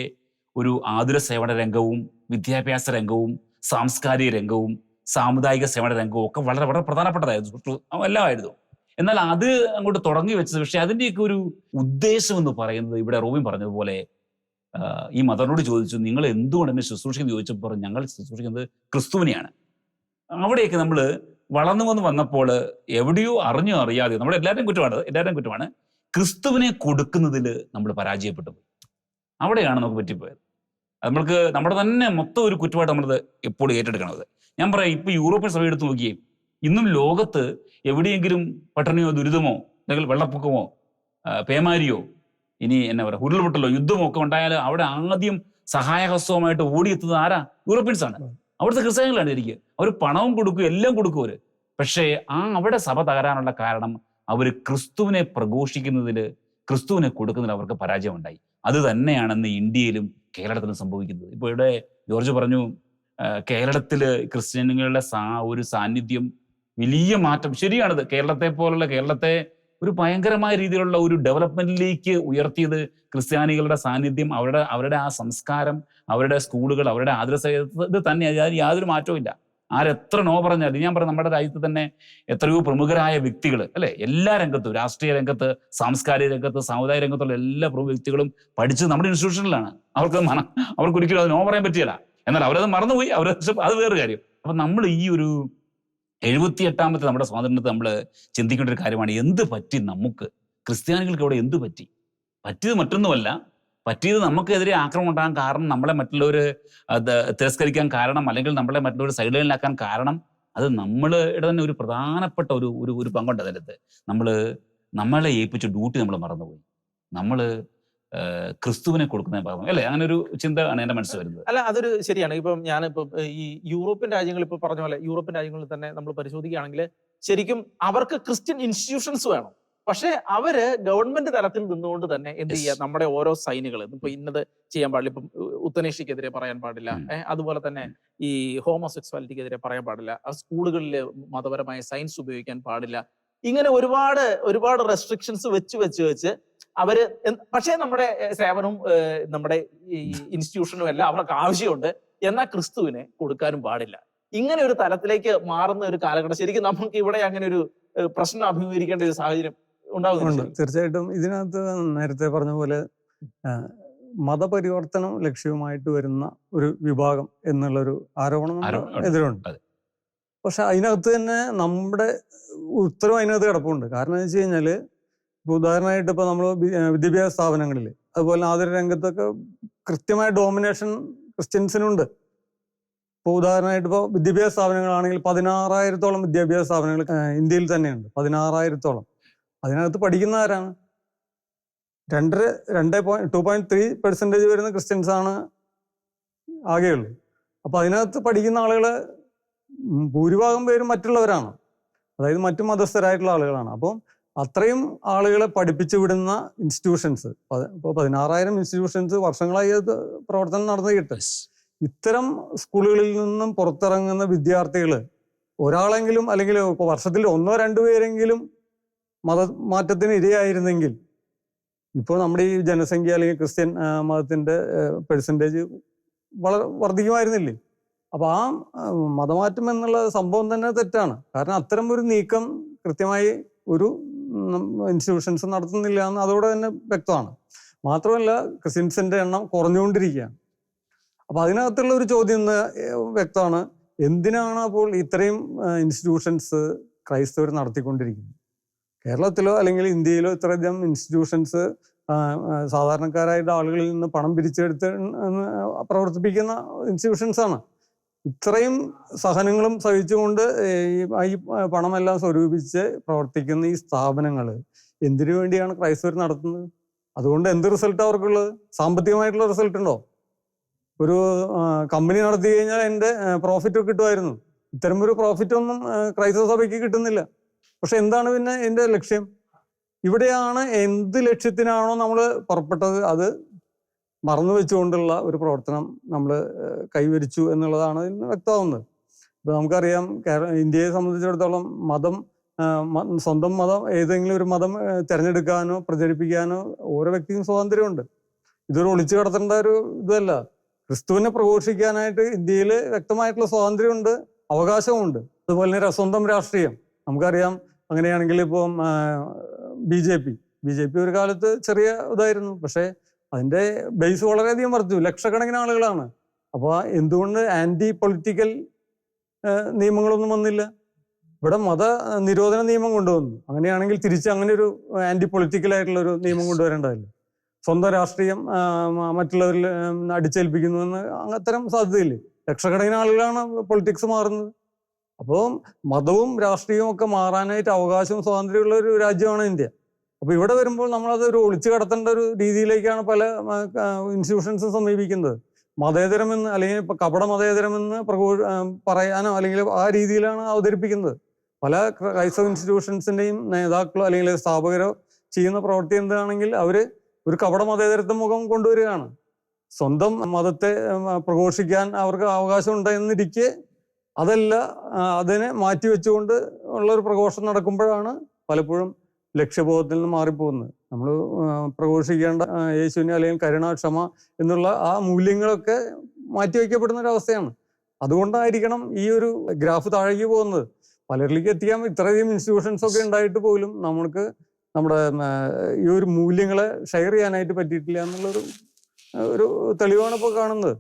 ഒരു ആതുര സേവന രംഗവും വിദ്യാഭ്യാസ രംഗവും സാംസ്കാരിക രംഗവും സാമുദായിക സേവന രംഗവും ഒക്കെ വളരെ വളരെ പ്രധാനപ്പെട്ടതായിരുന്നു, എല്ലാമായിരുന്നു. എന്നാൽ അത് അങ്ങോട്ട് തുടങ്ങി വെച്ചത്, പക്ഷെ അതിൻ്റെയൊക്കെ ഒരു ഉദ്ദേശം എന്ന് പറയുന്നത്, ഇവിടെ റോബിൻ പറഞ്ഞതുപോലെ, ഈ മദറിനോട് ചോദിച്ചു, നിങ്ങൾ എന്തുകൊണ്ട് എന്നെ ശുശ്രൂഷിക്കുന്നത് ചോദിച്ചപ്പോൾ ഞങ്ങൾ ശുശ്രൂഷിക്കുന്നത് ക്രിസ്തുവിനെയാണ്. അവിടെയൊക്കെ നമ്മൾ വളർന്നു വന്നപ്പോൾ എവിടെയോ അറിഞ്ഞോ അറിയാതെ, നമ്മുടെ എല്ലാവരുടെയും കുറ്റമാണ്, ക്രിസ്തുവിനെ കൊടുക്കുന്നതിൽ നമ്മൾ പരാജയപ്പെട്ടു പോയി. അവിടെയാണ് നമുക്ക് പറ്റിപ്പോയത്. നമ്മൾക്ക് നമ്മുടെ തന്നെ മൊത്തം ഒരു കുറ്റമായിട്ട് നമ്മളത് എപ്പോഴും ഏറ്റെടുക്കണത്. ഞാൻ പറയാം, ഇപ്പൊ യൂറോപ്യൻ സഭ എടുത്ത് നോക്കിയേ, ഇന്നും ലോകത്ത് എവിടെയെങ്കിലും പട്ടിണിയോ ദുരിതമോ അല്ലെങ്കിൽ വെള്ളപ്പൊക്കമോ പേമാരിയോ ഇനി എന്നാ പറയുക ഉരുൾപൊട്ടലോ യുദ്ധമോ ഒക്കെ ഉണ്ടായാൽ അവിടെ ആദ്യം സഹായഹസ്തവുമായിട്ട് ഓടിയെത്തുന്നത് ആരാ? യൂറോപ്യൻസ് ആണ്. അവിടുത്തെ ക്രിസ്ത്യാനികളാണ് ശരിക്കും. അവർ പണവും കൊടുക്കും, എല്ലാം കൊടുക്കും അവര്. പക്ഷേ അവിടെ സഭ തകരാനുള്ള കാരണം അവർ ക്രിസ്തുവിനെ പ്രഘോഷിക്കുന്നതിൽ, ക്രിസ്തുവിനെ കൊടുക്കുന്നതിൽ അവർക്ക് പരാജയം ഉണ്ടായി. അത് തന്നെയാണെന്ന് ഇന്ത്യയിലും കേരളത്തിലും സംഭവിക്കുന്നത്. ഇപ്പൊ ഇവിടെ ജോർജ് പറഞ്ഞു, കേരളത്തില് ക്രിസ്ത്യാനികളുടെ ഒരു സാന്നിധ്യം വലിയ മാറ്റം. ശരിയാണിത്. കേരളത്തെ ഒരു ഭയങ്കരമായ രീതിയിലുള്ള ഒരു ഡെവലപ്മെന്റിലേക്ക് ഉയർത്തിയത് ക്രിസ്ത്യാനികളുടെ സാന്നിധ്യം, അവരുടെ ആ സംസ്കാരം, അവരുടെ സ്കൂളുകൾ, അവരുടെ ആദർശ തന്നെ. യാതൊരു മാറ്റവും ഇല്ല. ആരെത്ര നോ പറഞ്ഞാൽ, ഞാൻ പറഞ്ഞു, നമ്മുടെ രാജ്യത്ത് തന്നെ എത്രയോ പ്രമുഖരായ വ്യക്തികൾ, അല്ലെ, എല്ലാ രംഗത്തും, രാഷ്ട്രീയ രംഗത്ത്, സാംസ്കാരിക രംഗത്ത്, സാമുദായിക രംഗത്തുള്ള എല്ലാ പ്രമുഖ വ്യക്തികളും പഠിച്ചത് നമ്മുടെ ഇൻസ്റ്റിറ്റ്യൂഷനിലാണ്. അവർക്കൊരിക്കലും അത് നോ പറയാൻ പറ്റിയല്ല. എന്നാൽ അവരത് മറന്നുപോയി. അത് വേറൊരു കാര്യം. അപ്പൊ നമ്മൾ ഈ ഒരു 78ാമത്തെ നമ്മുടെ സ്വാതന്ത്ര്യത്തെ നമ്മൾ ചിന്തിക്കേണ്ട ഒരു കാര്യമാണ്, എന്ത് പറ്റി നമുക്ക് ക്രിസ്ത്യാനികൾക്ക് അവിടെ എന്ത് പറ്റി? പറ്റിയത് മറ്റൊന്നുമല്ല, പറ്റിയത് നമുക്കെതിരെ ആക്രമണം ഉണ്ടാകാൻ കാരണം, നമ്മളെ മറ്റുള്ളവർ തിരസ്കരിക്കാൻ കാരണം, അല്ലെങ്കിൽ നമ്മളെ മറ്റുള്ളവർ സൈഡ് ലൈനിലാക്കാൻ കാരണം, അത് നമ്മളുടെ തന്നെ ഒരു പ്രധാനപ്പെട്ട ഒരു പങ്കുണ്ട് അതിനകത്ത്. നമ്മളെ ഏൽപ്പിച്ച ഡ്യൂട്ടി നമ്മൾ മറന്നുപോയി. നമ്മൾ ക്രിസ്തുവിനെ കൊടുക്കുന്ന ഭാഗം, അല്ലെ? അങ്ങനെ ഒരു ചിന്ത ആണ് എന്റെ മനസ്സിൽ വരുന്നത്. അല്ല, അതൊരു ശരിയാണ്. ഇപ്പം ഞാനിപ്പം ഈ യൂറോപ്യൻ രാജ്യങ്ങൾ, ഇപ്പൊ പറഞ്ഞ പോലെ യൂറോപ്യൻ രാജ്യങ്ങളിൽ തന്നെ നമ്മൾ പരിശോധിക്കുകയാണെങ്കിൽ ശരിക്കും അവർക്ക് ക്രിസ്ത്യൻ ഇൻസ്റ്റിറ്റ്യൂഷൻസ് വേണം. പക്ഷെ അവര് ഗവൺമെന്റ് തലത്തിൽ നിന്നുകൊണ്ട് തന്നെ എന്ത് ചെയ്യുക, നമ്മുടെ ഓരോ സൈനുകൾ ഇപ്പൊ ഇന്നത് ചെയ്യാൻ പാടില്ല, ഇപ്പം ഉത്തനേഷ്യക്കെതിരെ പറയാൻ പാടില്ല, അതുപോലെ തന്നെ ഈ ഹോമോസെക്സ്വാലിറ്റിക്കെതിരെ പറയാൻ പാടില്ല, സ്കൂളുകളിൽ മതപരമായ സയൻസ് ഉപയോഗിക്കാൻ പാടില്ല, ഇങ്ങനെ ഒരുപാട് റെസ്ട്രിക്ഷൻസ് വെച്ച് അവര്, പക്ഷേ നമ്മുടെ സേവനവും നമ്മുടെ ഈ ഇൻസ്റ്റിറ്റ്യൂഷനും എല്ലാം അവർക്ക് ആവശ്യമുണ്ട്. എന്നാൽ ക്രിസ്തുവിനെ കൊടുക്കാനും പാടില്ല. ഇങ്ങനെ ഒരു തലത്തിലേക്ക് മാറുന്ന ഒരു കാലഘട്ടം ശരിക്കും നമുക്ക് ഇവിടെ അങ്ങനെ ഒരു പ്രശ്നം അഭിമുഖീകരിക്കേണ്ട ഒരു സാഹചര്യം ഉണ്ടാകുന്നുണ്ട്. തീർച്ചയായിട്ടും ഇതിനകത്ത് നേരത്തെ പറഞ്ഞ പോലെ മതപരിവർത്തനം ലക്ഷ്യമായിട്ട് വരുന്ന ഒരു വിഭാഗം എന്നുള്ളൊരു ആരോപണം എതിരുണ്ട്. പക്ഷെ അതിനകത്ത് തന്നെ നമ്മുടെ ഉത്തരവ് അതിനകത്ത് കിടപ്പുണ്ട്. കാരണം എന്ന് വെച്ച് കഴിഞ്ഞാൽ ഇപ്പോൾ ഉദാഹരണമായിട്ട് ഇപ്പോൾ നമ്മൾ വിദ്യാഭ്യാസ സ്ഥാപനങ്ങളിൽ അതുപോലെ ആതുര രംഗത്തൊക്കെ കൃത്യമായ ഡോമിനേഷൻ ക്രിസ്ത്യൻസിനുണ്ട്. ഇപ്പോൾ ഉദാഹരണമായിട്ട് ഇപ്പോൾ വിദ്യാഭ്യാസ സ്ഥാപനങ്ങളാണെങ്കിൽ 16,000-ഓളം വിദ്യാഭ്യാസ സ്ഥാപനങ്ങൾ ഇന്ത്യയിൽ തന്നെയുണ്ട്. 16,000-ഓളം. അതിനകത്ത് പഠിക്കുന്ന ആരാണ്? 2.3% വരുന്ന ക്രിസ്ത്യൻസ് ആണ് ആകെയുള്ളൂ. അപ്പൊ അതിനകത്ത് പഠിക്കുന്ന ആളുകള് ഭൂരിഭാഗം പേരും മറ്റുള്ളവരാണ്, അതായത് മറ്റു മതസ്ഥരായിട്ടുള്ള ആളുകളാണ്. അപ്പം അത്രയും ആളുകളെ പഠിപ്പിച്ചു വിടുന്ന ഇൻസ്റ്റിറ്റ്യൂഷൻസ്, ഇപ്പോൾ 16,000 ഇൻസ്റ്റിറ്റ്യൂഷൻസ് വർഷങ്ങളായി പ്രവർത്തനം നടന്നു. ഇത്തരം സ്കൂളുകളിൽ നിന്നും പുറത്തിറങ്ങുന്ന വിദ്യാർത്ഥികൾ ഒരാളെങ്കിലും അല്ലെങ്കിൽ വർഷത്തിൽ 1-2 പേരെങ്കിലും മതമാറ്റത്തിന് ഇരയായിരുന്നെങ്കിൽ ഇപ്പോൾ നമ്മുടെ ഈ ജനസംഖ്യ അല്ലെങ്കിൽ ക്രിസ്ത്യൻ മതത്തിന്റെ പെർസെൻറ്റേജ് വളരെ വർദ്ധിക്കുമായിരുന്നില്ലേ? അപ്പൊ ആ മതമാറ്റം എന്നുള്ള സംഭവം തന്നെ തെറ്റാണ്. കാരണം അത്തരം ഒരു നീക്കം കൃത്യമായി ഒരു ഇൻസ്റ്റിറ്റ്യൂഷൻസ് നടത്തുന്നില്ല എന്ന് അതോടെ തന്നെ വ്യക്തമാണ്. മാത്രമല്ല ക്രിസ്ത്യൻസിന്റെ എണ്ണം കുറഞ്ഞുകൊണ്ടിരിക്കുകയാണ്. അപ്പൊ അതിനകത്തുള്ള ഒരു ചോദ്യം വ്യക്തമാണ്, എന്തിനാണ് അപ്പോൾ ഇത്രയും ഇൻസ്റ്റിറ്റ്യൂഷൻസ് ക്രൈസ്തവർ നടത്തിക്കൊണ്ടിരിക്കുന്നത്? കേരളത്തിലോ അല്ലെങ്കിൽ ഇന്ത്യയിലോ ഇത്രയധികം ഇൻസ്റ്റിറ്റ്യൂഷൻസ് സാധാരണക്കാരായിട്ട് ആളുകളിൽ നിന്ന് പണം പിരിച്ചെടുത്ത് പ്രവർത്തിപ്പിക്കുന്ന ഇൻസ്റ്റിറ്റ്യൂഷൻസ് ആണ്. ഇത്രയും സഹനങ്ങളും സഹിച്ചുകൊണ്ട് ഈ പണമെല്ലാം സ്വരൂപിച്ച് പ്രവർത്തിക്കുന്ന ഈ സ്ഥാപനങ്ങൾ എന്തിനു വേണ്ടിയാണ് ക്രൈസ്തവർ നടത്തുന്നത്? അതുകൊണ്ട് എന്ത് റിസൾട്ട് അവർക്കുള്ളത്? സാമ്പത്തികമായിട്ടുള്ള റിസൾട്ട് ഉണ്ടോ? ഒരു കമ്പനി നടത്തി കഴിഞ്ഞാൽ എൻ്റെ പ്രോഫിറ്റ് കിട്ടുമായിരുന്നു. ഇത്തരം ഒരു പ്രോഫിറ്റ് ഒന്നും ക്രൈസ്തവ സഭയ്ക്ക് കിട്ടുന്നില്ല. പക്ഷെ എന്താണ് പിന്നെ എൻ്റെ ലക്ഷ്യം? ഇവിടെയാണ് എന്ത് ലക്ഷ്യത്തിനാണോ നമ്മൾ പുറപ്പെട്ടത് അത് മറന്നു വെച്ചുകൊണ്ടുള്ള ഒരു പ്രവർത്തനം നമ്മൾ കൈവരിച്ചു എന്നുള്ളതാണ് ഇതിന് വ്യക്തമാവുന്നത്. ഇപ്പൊ നമുക്കറിയാം, ഇന്ത്യയെ സംബന്ധിച്ചിടത്തോളം മതം, സ്വന്തം മതം, ഏതെങ്കിലും ഒരു മതം തിരഞ്ഞെടുക്കാനോ പ്രചരിപ്പിക്കാനോ ഓരോ വ്യക്തിക്കും സ്വാതന്ത്ര്യമുണ്ട്. ഇതൊരു ഒളിച്ചു കടത്തേണ്ട ഒരു ഇതല്ല. ക്രിസ്തുവിനെ പ്രഘോഷിക്കാനായിട്ട് ഇന്ത്യയിൽ വ്യക്തമായിട്ടുള്ള സ്വാതന്ത്ര്യമുണ്ട്, അവകാശമുണ്ട്. അതുപോലെ തന്നെ സ്വന്തം രാഷ്ട്രീയം നമുക്കറിയാം. അങ്ങനെയാണെങ്കിൽ ഇപ്പം ബി ജെ പി ഒരു കാലത്ത് ചെറിയ ഇതായിരുന്നു, പക്ഷെ അതിന്റെ ബേസ് വളരെയധികം വർദ്ധിച്ചു, ലക്ഷക്കണക്കിന് ആളുകളാണ്. അപ്പോൾ എന്തുകൊണ്ട് ആന്റി പൊളിറ്റിക്കൽ നിയമങ്ങളൊന്നും വന്നില്ല? ഇവിടെ മത നിരോധന നിയമം കൊണ്ടുവന്നു. അങ്ങനെയാണെങ്കിൽ തിരിച്ച് അങ്ങനെ ഒരു ആന്റി പൊളിറ്റിക്കൽ ആയിട്ടുള്ള ഒരു നിയമം കൊണ്ടുവരേണ്ടതല്ലേ? സ്വന്തം രാഷ്ട്രീയം മറ്റുള്ളവരിൽ അടിച്ചേൽപ്പിക്കുന്നു എന്ന് അത്തരം സാധ്യതയില്ലേ? ലക്ഷക്കണക്കിന് ആളുകളാണ് പൊളിറ്റിക്സ് മാറുന്നത്. അപ്പോൾ മതവും രാഷ്ട്രീയവും ഒക്കെ മാറാനായിട്ട് അവകാശവും സ്വാതന്ത്ര്യമുള്ള ഒരു രാജ്യമാണ് ഇന്ത്യ. അപ്പോൾ ഇവിടെ വരുമ്പോൾ നമ്മളത് ഒരു ഒളിച്ചു കടത്തേണ്ട ഒരു രീതിയിലേക്കാണ് പല ഇൻസ്റ്റിറ്റ്യൂഷൻസും സമീപിക്കുന്നത്. മതേതരമെന്ന് അല്ലെങ്കിൽ ഇപ്പം കപട മതേതരമെന്ന് പറയാനോ അല്ലെങ്കിൽ ആ രീതിയിലാണ് അവതരിപ്പിക്കുന്നത്. പല ക്രൈസ്തവ ഇൻസ്റ്റിറ്റ്യൂഷൻസിൻ്റെയും നേതാക്കളോ അല്ലെങ്കിൽ സ്ഥാപകരോ ചെയ്യുന്ന പ്രവൃത്തി എന്താണെങ്കിൽ അവർ ഒരു കപട മതേതരത്വ മുഖം കൊണ്ടുവരികയാണ്. സ്വന്തം മതത്തെ പ്രഘോഷിക്കാൻ അവർക്ക് അവകാശം ഉണ്ടെന്നിരിക്കെ അതല്ല, അതിനെ മാറ്റിവെച്ചുകൊണ്ട് ഉള്ളൊരു പ്രഘോഷണം നടക്കുമ്പോഴാണ് പലപ്പോഴും ലക്ഷ്യബോധത്തിൽ നിന്ന് മാറിപ്പോകുന്നത്. നമ്മൾ പ്രഘോഷിക്കേണ്ട യേശുവിനെ അല്ലെങ്കിൽ കരുണ, ക്ഷമ എന്നുള്ള ആ മൂല്യങ്ങളൊക്കെ മാറ്റിവെക്കപ്പെടുന്ന ഒരവസ്ഥയാണ്. അതുകൊണ്ടായിരിക്കണം ഈ ഒരു ഗ്രാഫ് താഴേക്ക് പോകുന്നത്. പലരിലേക്ക് എത്തിക്കാൻ ഇത്രയധികം ഇൻസ്റ്റിറ്റ്യൂഷൻസ് ഒക്കെ ഉണ്ടായിട്ട് പോലും നമ്മൾക്ക് നമ്മുടെ ഈ ഒരു മൂല്യങ്ങളെ ഷെയർ ചെയ്യാനായിട്ട് പറ്റിയിട്ടില്ല എന്നുള്ളൊരു തെളിവാണ് ഇപ്പോൾ കാണുന്നത്.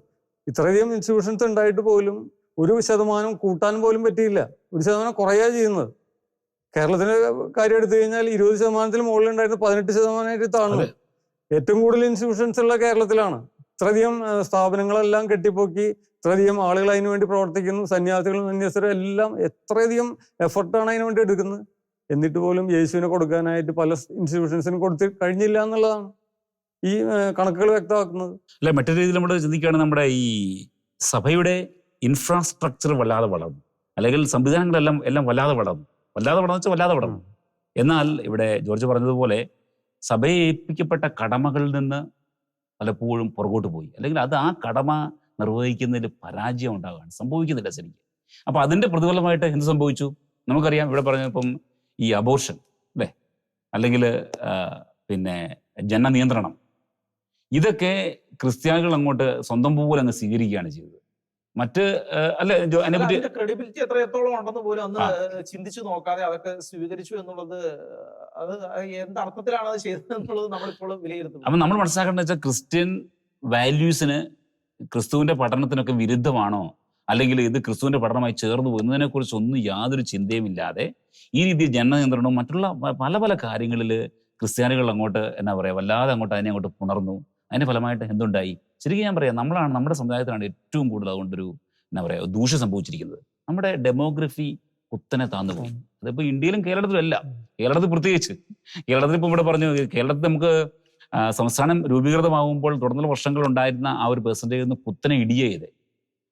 ഇത്രയധികം ഇൻസ്റ്റിറ്റ്യൂഷൻസ് ഉണ്ടായിട്ട് പോലും 1% കൂട്ടാൻ പോലും പറ്റിയില്ല, 1% കുറയാ ചെയ്യുന്നത്. കേരളത്തിന്റെ കാര്യം എടുത്തു കഴിഞ്ഞാൽ 20% മുകളിലുണ്ടായിരുന്ന 18% താഴ്ന്നു. ഏറ്റവും കൂടുതൽ ഇൻസ്റ്റിറ്റ്യൂഷൻസ് ഉള്ള കേരളത്തിലാണ്. ഇത്രയധികം സ്ഥാപനങ്ങളെല്ലാം കെട്ടിപ്പൊക്കി ഇത്രയധികം ആളുകൾ അതിനു വേണ്ടി പ്രവർത്തിക്കുന്നു. സന്യാസികളും സന്യാസികളും എല്ലാം എത്രയധികം എഫർട്ടാണ് അതിനു വേണ്ടി എടുക്കുന്നത്. എന്നിട്ട് പോലും യേശുവിനെ കൊടുക്കാനായിട്ട് പല ഇൻസ്റ്റിറ്റ്യൂഷൻസിനും കൊടുത്ത് കഴിഞ്ഞില്ല എന്നുള്ളതാണ് ഈ കണക്കുകൾ വ്യക്തമാക്കുന്നത്. അല്ല, മറ്റൊരു രീതിയിൽ നമ്മൾ ചിന്തിക്കുകയാണെങ്കിൽ നമ്മുടെ ഈ സഭയുടെ ഇൻഫ്രാസ്ട്രക്ചർ വല്ലാതെ വളർന്നു, അല്ലെങ്കിൽ സംവിധാനങ്ങളെല്ലാം വല്ലാതെ വളർന്നു വെച്ചാൽ വല്ലാതെ വളർന്നു. എന്നാൽ ഇവിടെ ജോർജ് പറഞ്ഞതുപോലെ സഭയെ ഏൽപ്പിക്കപ്പെട്ട കടമകളിൽ നിന്ന് പലപ്പോഴും പുറകോട്ട് പോയി, അല്ലെങ്കിൽ അത് ആ കടമ നിർവഹിക്കുന്നതിൽ പരാജയം ഉണ്ടാകുകയാണ്, സംഭവിക്കുന്നില്ല ശരിക്കും. അപ്പൊ അതിന്റെ പ്രതിഫലമായിട്ട് എന്ത് സംഭവിച്ചു നമുക്കറിയാം. ഇവിടെ പറഞ്ഞപ്പം ഈ അബോർഷൻ അല്ലേ, അല്ലെങ്കിൽ പിന്നെ ജനനിയന്ത്രണം, ഇതൊക്കെ ക്രിസ്ത്യാനികൾ അങ്ങോട്ട് സ്വന്തം പോലെ അങ്ങ് സ്വീകരിക്കുകയാണ് ചെയ്തത്. മറ്റ് അല്ല അതിനെ പറ്റി ക്രെഡിബിലിറ്റി എത്രത്തോളം ഉണ്ടെന്ന് പോലും അന്ന് ചിന്തിച്ചു നോക്കാതെ അതൊക്കെ സ്വീകരിച്ചു എന്നുള്ളത് അത് എന്ത് അർത്ഥത്തിലാണ് അത് ചെയ്തത് എന്നുള്ളത് നമ്മളിപ്പോൾ വിലയിരുത്തുന്നു. അപ്പം നമ്മൾ മനസ്സിലാക്കേണ്ടത് വെച്ചാൽ ക്രിസ്ത്യൻ വാല്യൂസിന് ക്രിസ്തുവിന്റെ പഠനത്തിനൊക്കെ വിരുദ്ധമാണോ, അല്ലെങ്കിൽ ഇത് ക്രിസ്തുവിന്റെ പഠനമായി ചേർന്ന് പോകുന്നതിനെ കുറിച്ച് ഒന്നും യാതൊരു ചിന്തയും ഇല്ലാതെ ഈ രീതിയിൽ ജനനിയന്ത്രണവും മറ്റുള്ള പല പല കാര്യങ്ങളിൽ ക്രിസ്ത്യാനികൾ അങ്ങോട്ട് എന്നാ പറയാ വല്ലാതെ അങ്ങോട്ട് അതിനെ അങ്ങോട്ട് പുണർന്നു. അതിന്റെ ഫലമായിട്ട് എന്തുണ്ടായി? ശരിക്കും ഞാൻ പറയാം, നമ്മുടെ സമുദായത്തിലാണ് ഏറ്റവും കൂടുതൽ അതുകൊണ്ടൊരു എന്നാ പറയാ ദൂഷ്യം സംഭവിച്ചിരിക്കുന്നത്. നമ്മുടെ ഡെമോഗ്രഫി കുത്തനെ താന്നു പോയി. അതിപ്പോ ഇന്ത്യയിലും കേരളത്തിലും അല്ല, കേരളത്തിൽ പ്രത്യേകിച്ച്. കേരളത്തിൽ ഇപ്പൊ ഇവിടെ പറഞ്ഞു, കേരളത്തിൽ നമുക്ക് സംസ്ഥാനം രൂപീകൃതമാകുമ്പോൾ തുടർന്നുള്ള വർഷങ്ങൾ ഉണ്ടായിരുന്ന ആ ഒരു പെർസെൻറ്റേജ് ഒന്ന് കുത്തനെ ഇടിയേ ചെയ്തേ.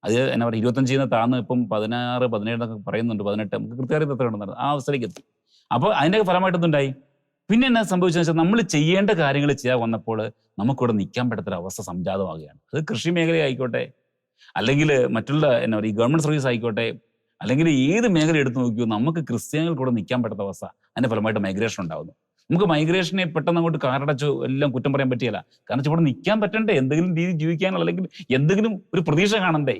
അത് എന്നാ പറയുക 25 താന്ന് ഇപ്പം 16, 17 എന്നൊക്കെ പറയുന്നുണ്ട്, 18 നമുക്ക് കൃത്യമായിട്ട് എത്ര ഉണ്ടെന്ന് ആ അവസ്ഥയിലേക്ക് എത്തി. അപ്പോൾ അതിൻ്റെ ഫലമായിട്ട് എന്തുണ്ടായി? പിന്നെ എന്നാ സംഭവിച്ചതെന്ന് വെച്ചാൽ നമ്മൾ ചെയ്യേണ്ട കാര്യങ്ങൾ ചെയ്യാൻ വന്നപ്പോൾ നമുക്കിവിടെ നിൽക്കാൻ പറ്റാത്തൊരു അവസ്ഥ സംജാതമാകുകയാണ്. അത് കൃഷി മേഖല ആയിക്കോട്ടെ, അല്ലെങ്കിൽ മറ്റുള്ള എന്നാ പറയുക ഗവൺമെന്റ് സർവീസ് ആയിക്കോട്ടെ, അല്ലെങ്കിൽ ഏത് മേഖല എടുത്ത് നോക്കിയോ നമുക്ക് ക്രിസ്ത്യാനികൾ കൂടെ നിൽക്കാൻ പറ്റാത്ത അവസ്ഥ. അതിന്റെ ഫലമായിട്ട് മൈഗ്രേഷൻ ഉണ്ടാകുന്നു. നമുക്ക് മൈഗ്രേഷനെ പെട്ടെന്ന് അങ്ങോട്ട് കാറടച്ചു എല്ലാം കുറ്റം പറയാൻ പറ്റിയല്ല. കാരണം ഇവിടെ നിൽക്കാൻ പറ്റണ്ടേ, എന്തെങ്കിലും രീതി ജീവിക്കാനുള്ള അല്ലെങ്കിൽ എന്തെങ്കിലും ഒരു പ്രതീക്ഷ കാണണ്ടേ.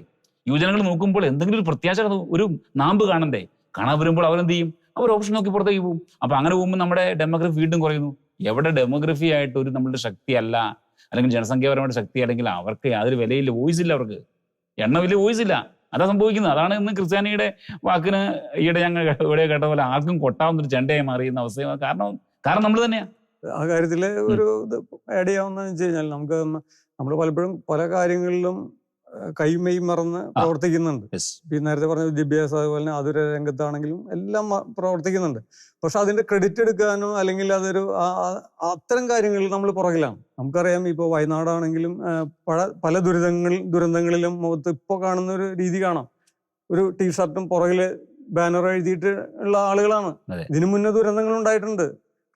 യുവജനങ്ങൾ നോക്കുമ്പോൾ എന്തെങ്കിലും ഒരു പ്രത്യാശ, ഒരു നാമ്പ് കാണണ്ടേ. കാണാൻ വരുമ്പോൾ അവരെന്ത് ചെയ്യും? അവർ ഓപ്ഷൻ നോക്കി പുറത്തേക്ക് പോകും. അപ്പൊ അങ്ങനെ പോകുമ്പോൾ നമ്മുടെ ഡെമോഗ്രഫി വീണ്ടും കുറയുന്നു. എവിടെ ഡെമോഗ്രഫി ആയിട്ട് ഒരു നമ്മളുടെ ശക്തിയല്ല, അല്ലെങ്കിൽ ജനസംഖ്യാപരമായിട്ട് ശക്തി അല്ലെങ്കിൽ അവർക്ക് യാതൊരു വിലയില്ല, വോയിസ് ഇല്ല, അവർക്ക് എണ്ണ വോയിസ് ഇല്ല. അതാ സംഭവിക്കുന്നത്. അതാണ് ഇന്ന് ക്രിസ്ത്യാനിയുടെ വാക്കിന് ഈയിടെ ഞങ്ങൾ ഇവിടെ കേട്ട പോലെ ആർക്കും കൊട്ടാവുന്നൊരു ചെണ്ടയായി മാറിയുന്ന അവസ്ഥ. കാരണം നമ്മൾ തന്നെയാ. ആ കാര്യത്തിൽ ഒരു ഇത് ആഡ് ചെയ്യാവുന്നതെന്ന് വെച്ച് കഴിഞ്ഞാൽ നമ്മൾ പലപ്പോഴും പല കാര്യങ്ങളിലും കൈമൈ മറന്ന് പ്രവർത്തിക്കുന്നുണ്ട്. ഈ നേരത്തെ പറഞ്ഞ വിദ്യാഭ്യാസം, അതുപോലെ തന്നെ ആതുര രംഗത്താണെങ്കിലും എല്ലാം പ്രവർത്തിക്കുന്നുണ്ട്. പക്ഷെ അതിന്റെ ക്രെഡിറ്റ് എടുക്കാനോ അല്ലെങ്കിൽ അതൊരു അത്തരം കാര്യങ്ങളിൽ നമ്മൾ പുറകിലാണ്. നമുക്കറിയാം, ഇപ്പോൾ വയനാടാണെങ്കിലും പല ദുരന്തങ്ങളിലും മുഖത്ത് ഇപ്പോൾ കാണുന്ന ഒരു രീതി കാണാം. ഒരു ടീഷർട്ടും പുറകില് ബാനർ എഴുതിയിട്ട് ഉള്ള ആളുകളാണ്. ഇതിനു മുന്നേ ദുരന്തങ്ങൾ ഉണ്ടായിട്ടുണ്ട്.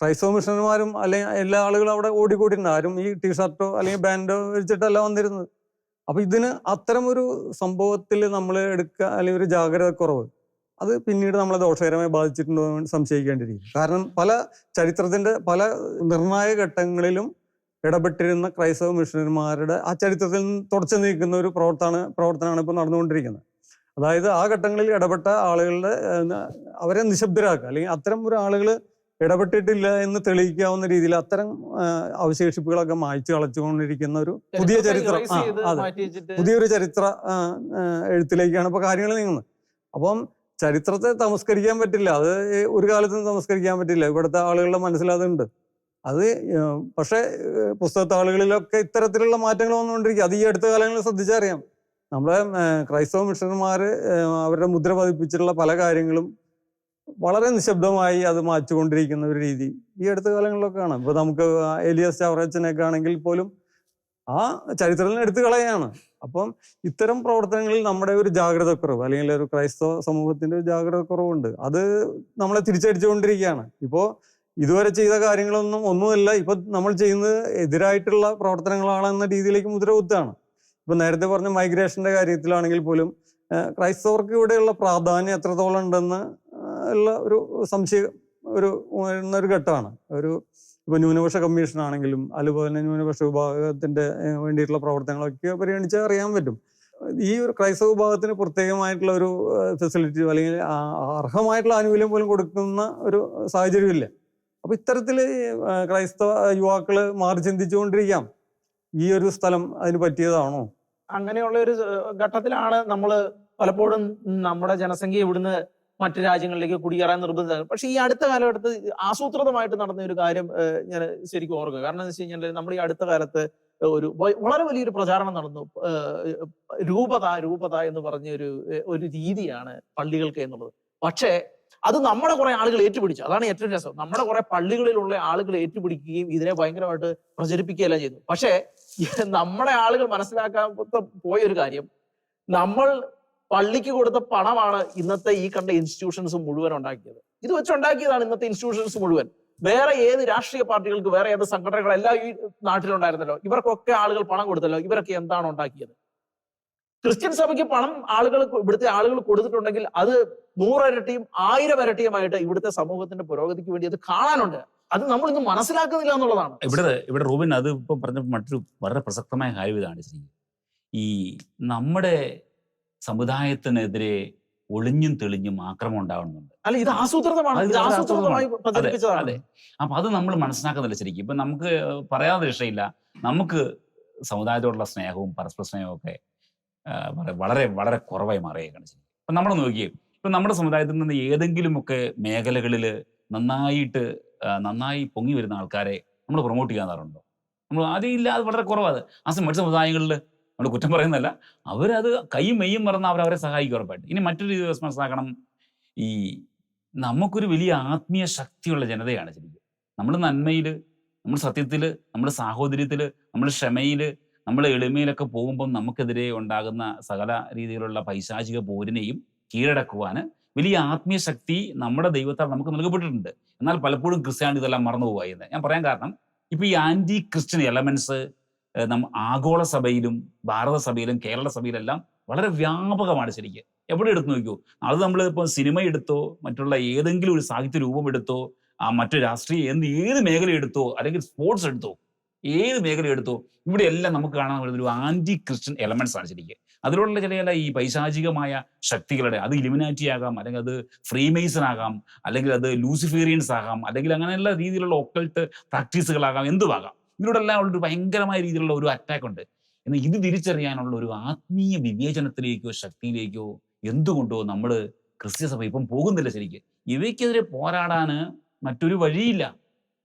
ക്രൈസ്തവ മിഷണന്മാരും അല്ലെങ്കിൽ എല്ലാ ആളുകളും അവിടെ ഓടിക്കൂടിയിട്ടുണ്ട്. ആരും ഈ ടീഷർട്ടോ അല്ലെങ്കിൽ ബാൻഡോ വെച്ചിട്ടല്ല വന്നിരുന്നത്. അപ്പൊ ഇതിന് അത്തരം ഒരു സംഭവത്തിൽ നമ്മൾ എടുക്കുക അല്ലെങ്കിൽ ഒരു ജാഗ്രത കുറവ്, അത് പിന്നീട് നമ്മളെ ദോഷകരമായി ബാധിച്ചിട്ടുണ്ടോ എന്ന് സംശയിക്കേണ്ടിയിരിക്കും. കാരണം ചരിത്രത്തിന്റെ പല നിർണായക ഘട്ടങ്ങളിലും ഇടപെട്ടിരുന്ന ക്രൈസ്തവ മിഷണന്മാരുടെ ആ ചരിത്രത്തിൽ നിന്ന് തുടച്ചു നീക്കുന്ന ഒരു പ്രവർത്തനമാണ് ഇപ്പോൾ നടന്നുകൊണ്ടിരിക്കുന്നത്. അതായത് ആ ഘട്ടങ്ങളിൽ ഇടപെട്ട ആളുകളുടെ അവരെ നിശബ്ദരാക്കുക, അല്ലെങ്കിൽ അത്തരം ഒരു ആളുകൾ ഇടപെട്ടിട്ടില്ല എന്ന് തെളിയിക്കാവുന്ന രീതിയിൽ അത്തരം അവശേഷിപ്പുകളൊക്കെ മായ്ച്ചു കളച്ചുകൊണ്ടിരിക്കുന്ന ഒരു പുതിയ ചരിത്രം, പുതിയൊരു ചരിത്ര എഴുത്തിലേക്കാണ് ഇപ്പൊ കാര്യങ്ങൾ നീങ്ങുന്നത്. അപ്പം ചരിത്രത്തെ തമസ്കരിക്കാൻ പറ്റില്ല, അത് ഒരു കാലത്തും തമസ്കരിക്കാൻ പറ്റില്ല. ഇവിടുത്തെ ആളുകളുടെ മനസ്സിലതുണ്ട്. അത് പക്ഷെ പുസ്തകത്താളുകളിലൊക്കെ ഇത്തരത്തിലുള്ള മാറ്റങ്ങൾ വന്നുകൊണ്ടിരിക്കുക. അത് ഈ അടുത്ത കാലങ്ങളിൽ ശ്രദ്ധിച്ചറിയാം. നമ്മുടെ ക്രൈസ്തവ മിഷണന്മാര് അവരുടെ മുദ്ര പതിപ്പിച്ചിട്ടുള്ള പല കാര്യങ്ങളും വളരെ നിശബ്ദമായി അത് മാറ്റിക്കൊണ്ടിരിക്കുന്ന ഒരു രീതി ഈ അടുത്ത കാലങ്ങളിലൊക്കെ കാണാം. ഇപ്പൊ നമുക്ക് എലിയാസ് ചവറച്ചനൊക്കെ ആണെങ്കിൽ പോലും ആ ചരിത്രത്തിൽ എടുത്തു കളയാണ്. അപ്പം ഇത്തരം പ്രവർത്തനങ്ങളിൽ നമ്മുടെ ഒരു ജാഗ്രതക്കുറവ്, അല്ലെങ്കിൽ ഒരു ക്രൈസ്തവ സമൂഹത്തിന്റെ ഒരു ജാഗ്രതക്കുറവുണ്ട്. അത് നമ്മളെ തിരിച്ചടിച്ചുകൊണ്ടിരിക്കുകയാണ്. ഇപ്പോ ഇതുവരെ ചെയ്ത ഒന്നുമല്ല ഇപ്പൊ നമ്മൾ ചെയ്യുന്നത് എതിരായിട്ടുള്ള പ്രവർത്തനങ്ങളാണെന്ന രീതിയിലേക്ക് മുദ്ര കുത്തുകയാണ്. ഇപ്പൊ നേരത്തെ പറഞ്ഞ മൈഗ്രേഷന്റെ കാര്യത്തിലാണെങ്കിൽ പോലും ക്രൈസ്തവർക്ക് ഇവിടെയുള്ള പ്രാധാന്യം എത്രത്തോളം ഉണ്ടെന്ന് ഉള്ള ഒരു സംശയം ഒരു ഘട്ടമാണ്. ഇപ്പൊ ന്യൂനപക്ഷ കമ്മീഷൻ ആണെങ്കിലും അതുപോലെ തന്നെ ന്യൂനപക്ഷ വിഭാഗത്തിന്റെ വേണ്ടിയിട്ടുള്ള പ്രവർത്തനങ്ങളൊക്കെ പരിഗണിച്ചാൽ അറിയാൻ പറ്റും. ഈ ഒരു ക്രൈസ്തവ വിഭാഗത്തിന് പ്രത്യേകമായിട്ടുള്ള ഒരു ഫെസിലിറ്റി അല്ലെങ്കിൽ അർഹമായിട്ടുള്ള ആനുകൂല്യം പോലും കൊടുക്കുന്ന ഒരു സാഹചര്യമില്ല. അപ്പൊ ഇത്തരത്തില് ക്രൈസ്തവ യുവാക്കള് മാറി ചിന്തിച്ചുകൊണ്ടിരിക്കാം, ഈ ഒരു സ്ഥലം അതിന് പറ്റിയതാണോ? അങ്ങനെയുള്ള ഒരു ഘട്ടത്തിലാണ് നമ്മൾ പലപ്പോഴും നമ്മുടെ ജനസംഖ്യ ഇവിടുന്ന് മറ്റു രാജ്യങ്ങളിലേക്ക് കുടിയേറാൻ നിർബന്ധിതം. പക്ഷെ ഈ അടുത്ത കാലഘട്ടത്തിൽ ആസൂത്രിതമായിട്ട് നടന്ന ഒരു കാര്യം ഞാൻ ശരിക്കും ഓർക്കുക. കാരണം എന്ന് വെച്ച് കഴിഞ്ഞാൽ നമ്മൾ ഈ അടുത്ത കാലത്ത് വളരെ വലിയൊരു പ്രചാരണം നടന്നു. രൂപത എന്ന് പറഞ്ഞ ഒരു രീതിയാണ് പള്ളികൾക്ക് എന്നുള്ളത്. പക്ഷേ അത് നമ്മുടെ കുറെ ആളുകൾ ഏറ്റുപിടിച്ചു. അതാണ് ഏറ്റവും രസം. നമ്മുടെ കുറെ പള്ളികളിലുള്ള ആളുകൾ ഏറ്റുപിടിക്കുകയും ഇതിനെ ഭയങ്കരമായിട്ട് പ്രചരിപ്പിക്കുകയെല്ലാം ചെയ്തു. പക്ഷേ നമ്മുടെ ആളുകൾ മനസ്സിലാക്കാത്ത പോയൊരു കാര്യം, നമ്മൾ പള്ളിക്ക് കൊടുത്ത പണമാണ് ഇന്നത്തെ ഈ കണ്ട ഇൻസ്റ്റിറ്റ്യൂഷൻസ് മുഴുവൻ ഉണ്ടാക്കിയത്. ഇത് വെച്ചുണ്ടാക്കിയതാണ് ഇന്നത്തെ ഇൻസ്റ്റിറ്റ്യൂഷൻസ് മുഴുവൻ. വേറെ ഏത് രാഷ്ട്രീയ പാർട്ടികൾക്ക്, വേറെ ഏത് സംഘടനകളെല്ലാം ഈ നാട്ടിലുണ്ടായിരുന്നല്ലോ, ഇവർക്കൊക്കെ ആളുകൾ പണം കൊടുത്തല്ലോ. ഇവരൊക്കെ എന്താണ് ഉണ്ടാക്കിയത്? ക്രിസ്ത്യൻ സഭയ്ക്ക് പണം ഇവിടുത്തെ ആളുകൾ കൊടുത്തിട്ടുണ്ടെങ്കിൽ അത് 100 ഇരട്ടിയും 1000 ഇരട്ടിയുമായിട്ട് ഇവിടുത്തെ സമൂഹത്തിന്റെ പുരോഗതിക്ക് വേണ്ടി അത് കാണാനുണ്ട്. അത് നമ്മൾ ഇന്ന് മനസ്സിലാക്കുന്നില്ല എന്നുള്ളതാണ്. ഇവിടെ റൂബിൻ അത് ഇപ്പൊ പറഞ്ഞ മറ്റൊരു വളരെ പ്രസക്തമായ കാര്യം ഇതാണ്. ഈ നമ്മുടെ സമുദായത്തിനെതിരെ ഒളിഞ്ഞും തെളിഞ്ഞും ആക്രമണം ഉണ്ടാവുന്നുണ്ട്. അല്ല, ഇത് ആസൂത്രിതമാണ്. അത് ഇത് വളരെ ആസൂത്രിതമായി അതെ പ്രചരിപ്പിച്ചതാണ്. അതെ. അപ്പൊ അത് നമ്മൾ മനസ്സിലാക്കുന്നില്ല ശരിക്കും. ഇപ്പൊ നമുക്ക് പറയാതെ രക്ഷയില്ല. നമുക്ക് സമുദായത്തോടുള്ള സ്നേഹവും പരസ്പര സ്നേഹവും ഒക്കെ വളരെ വളരെ കുറവായി മാറുകയാണ് ശരിക്കും. ഇപ്പൊ നമ്മൾ നോക്കിയേ, ഇപ്പൊ നമ്മുടെ സമുദായത്തിൽ നിന്ന് ഏതെങ്കിലുമൊക്കെ മേഖലകളിൽ നന്നായി പൊങ്ങി വരുന്ന ആൾക്കാരെ നമ്മൾ പ്രൊമോട്ട് ചെയ്യാറുണ്ടോ? നമ്മൾ അതില്ല, അത് വളരെ കുറവാണ്. മറ്റു സമുദായങ്ങളിൽ നമ്മൾ കുറ്റം പറയുന്നതല്ല, അവരത് കൈയും മെയ്യും മറന്ന് അവരവരെ സഹായിക്കും ഉറപ്പായിട്ട്. ഇനി മറ്റൊരു ദിവസം മനസ്സിലാക്കണം, ഈ നമുക്കൊരു വലിയ ആത്മീയ ശക്തിയുള്ള ജനതയാണ് ശരിക്കും. നമ്മൾ നന്മയിൽ, നമ്മൾ സത്യത്തിൽ, നമ്മുടെ സാഹോദര്യത്തിൽ, നമ്മുടെ ക്ഷമയിൽ, നമ്മുടെ എളിമയിലൊക്കെ പോകുമ്പം നമുക്കെതിരെ ഉണ്ടാകുന്ന സകല രീതിയിലുള്ള പൈശാചിക പോരിനെയും കീഴടക്കുവാൻ വലിയ ആത്മീയ ശക്തി നമ്മുടെ ദൈവത്താൽ നമുക്ക് നൽകപ്പെട്ടിട്ടുണ്ട്. എന്നാൽ പലപ്പോഴും ക്രിസ്ത്യാനി ഇതെല്ലാം മറന്നു പോകുക എന്ന് ഞാൻ പറയാൻ കാരണം, ഇപ്പൊ ഈ ആന്റി ക്രിസ്ത്യൻ എലമെന്റ്സ് ആഗോള സഭയിലും ഭാരത സഭയിലും കേരള സഭയിലെല്ലാം വളരെ വ്യാപകമാണ് ശരിക്കും. എവിടെ എടുത്തു നോക്കിയോ, അത് നമ്മൾ ഇപ്പോൾ സിനിമ എടുത്തോ, മറ്റുള്ള ഏതെങ്കിലും ഒരു സാഹിത്യ രൂപം എടുത്തോ, മറ്റു രാഷ്ട്രീയ ഏത് മേഖല എടുത്തോ, അല്ലെങ്കിൽ സ്പോർട്സ് എടുത്തോ, ഏത് മേഖല എടുത്തോ, ഇവിടെയെല്ലാം നമുക്ക് കാണാൻ പറ്റുന്ന ഒരു ആന്റി ക്രിസ്ത്യൻ എലമെന്റ്സ് ആണ് ശരിക്കും. അതിലുള്ള ചില ഈ പൈശാചികമായ ശക്തികളുടെ, അത് ഇലുമിനാറ്റി ആകാം, അല്ലെങ്കിൽ അത് ഫ്രീമേസൺ ആകാം, അല്ലെങ്കിൽ അത് ലൂസിഫേറിയൻസ് ആകാം, അല്ലെങ്കിൽ അങ്ങനെയുള്ള രീതിയിലുള്ള ഒക്കൾട്ട് പ്രാക്ടീസുകളാകാം, എന്തുമാകാം. ഇതിലൂടെ എല്ലാം ഉള്ളൊരു ഭയങ്കരമായ രീതിയിലുള്ള ഒരു അറ്റാക്ക് ഉണ്ട്. എന്നാൽ ഇത് തിരിച്ചറിയാനുള്ള ഒരു ആത്മീയ വിവേചനത്തിലേക്കോ ശക്തിയിലേക്കോ എന്തുകൊണ്ടോ നമ്മൾ ക്രിസ്ത്യ സഭ ഇപ്പം പോകുന്നില്ല ശരിക്കും. ഇവയ്ക്കെതിരെ പോരാടാന് മറ്റൊരു വഴിയില്ല.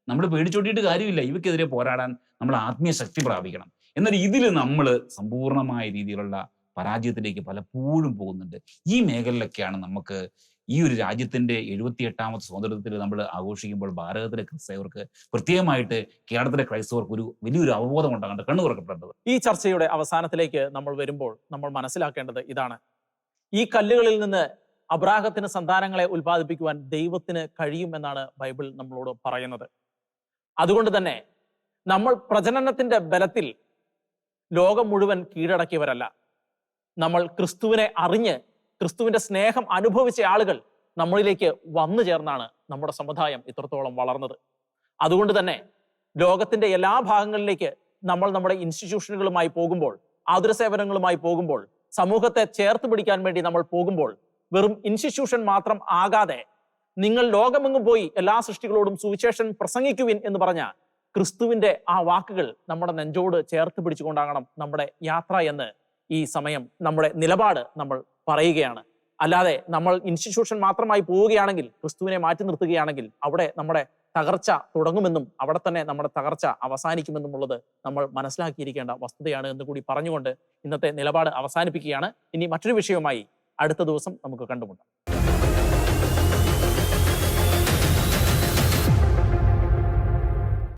നമ്മൾ പേടിച്ചോട്ടിയിട്ട് കാര്യമില്ല. ഇവയ്ക്കെതിരെ പോരാടാൻ നമ്മൾ ആത്മീയ ശക്തി പ്രാപിക്കണം. എന്നാൽ ഇതിൽ നമ്മൾ സമ്പൂർണമായ രീതിയിലുള്ള പരാജയത്തിലേക്ക് പലപ്പോഴും പോകുന്നുണ്ട്. ഈ മേഖലയിലൊക്കെയാണ് നമുക്ക് ഈ ഒരു രാജ്യത്തിന്റെ 78ാമത്തെ സ്വാതന്ത്ര്യത്തിൽ നമ്മൾ ആഘോഷിക്കുമ്പോൾ ഭാരതത്തിലെ ക്രൈസ്തവർക്ക്, പ്രത്യേകമായിട്ട് കേരളത്തിലെ ക്രൈസ്തവർക്ക് ഒരു വലിയൊരു അവബോധം ഉണ്ടാകേണ്ടത്, കണ്ണു തുറക്കപ്പെടേണ്ടത്. ഈ ചർച്ചയുടെ അവസാനത്തിലേക്ക് നമ്മൾ വരുമ്പോൾ നമ്മൾ മനസ്സിലാക്കേണ്ടത് ഇതാണ്: ഈ കല്ലുകളിൽ നിന്ന് അബ്രാഹത്തിന് സന്താനങ്ങളെ ഉൽപ്പാദിപ്പിക്കുവാൻ ദൈവത്തിന് കഴിയുമെന്നാണ് ബൈബിൾ നമ്മളോട് പറയുന്നത്. അതുകൊണ്ട് തന്നെ നമ്മൾ പ്രജനനത്തിന്റെ ബലത്തിൽ ലോകം മുഴുവൻ കീഴടക്കിയവരല്ല. നമ്മൾ ക്രിസ്തുവിനെ അറിഞ്ഞ് ക്രിസ്തുവിന്റെ സ്നേഹം അനുഭവിച്ച ആളുകൾ നമ്മളിലേക്ക് വന്നു ചേർന്നാണ് നമ്മുടെ സമുദായം ഇത്രത്തോളം വളർന്നത്. അതുകൊണ്ട് തന്നെ ലോകത്തിന്റെ എല്ലാ ഭാഗങ്ങളിലേക്ക് നമ്മൾ നമ്മുടെ ഇൻസ്റ്റിറ്റ്യൂഷനുകളുമായി പോകുമ്പോൾ, ആതുര സേവനങ്ങളുമായി പോകുമ്പോൾ, സമൂഹത്തെ ചേർത്ത് പിടിക്കാൻ വേണ്ടി നമ്മൾ പോകുമ്പോൾ, വെറും ഇൻസ്റ്റിറ്റ്യൂഷൻ മാത്രം ആകാതെ നിങ്ങൾ ലോകമെങ്ങും പോയി എല്ലാ സൃഷ്ടികളോടും സുവിശേഷം പ്രസംഗിക്കുവിൻ എന്ന് പറഞ്ഞ ക്രിസ്തുവിന്റെ ആ വാക്കുകൾ നമ്മുടെ നെഞ്ചോട് ചേർത്ത് പിടിച്ചുകൊണ്ടാകണം നമ്മുടെ യാത്ര എന്ന് ഈ സമയം നമ്മുടെ നിലപാട് നമ്മൾ പറയുകയാണ്. അല്ലാതെ നമ്മൾ ഇൻസ്റ്റിറ്റ്യൂഷൻ മാത്രമായി പോവുകയാണെങ്കിൽ, ക്രിസ്തുവിനെ മാറ്റി നിർത്തുകയാണെങ്കിൽ അവിടെ നമ്മുടെ തകർച്ച തുടങ്ങുമെന്നും അവിടെ തന്നെ നമ്മുടെ തകർച്ച അവസാനിക്കുമെന്നുമുള്ളത് നമ്മൾ മനസ്സിലാക്കിയിരിക്കേണ്ട വസ്തുതയാണ് എന്ന് കൂടി പറഞ്ഞുകൊണ്ട് ഇന്നത്തെ നിലപാട് അവസാനിപ്പിക്കുകയാണ്. ഇനി മറ്റൊരു വിഷയവുമായി അടുത്ത ദിവസം നമുക്ക് കണ്ടുമുട്ടാം.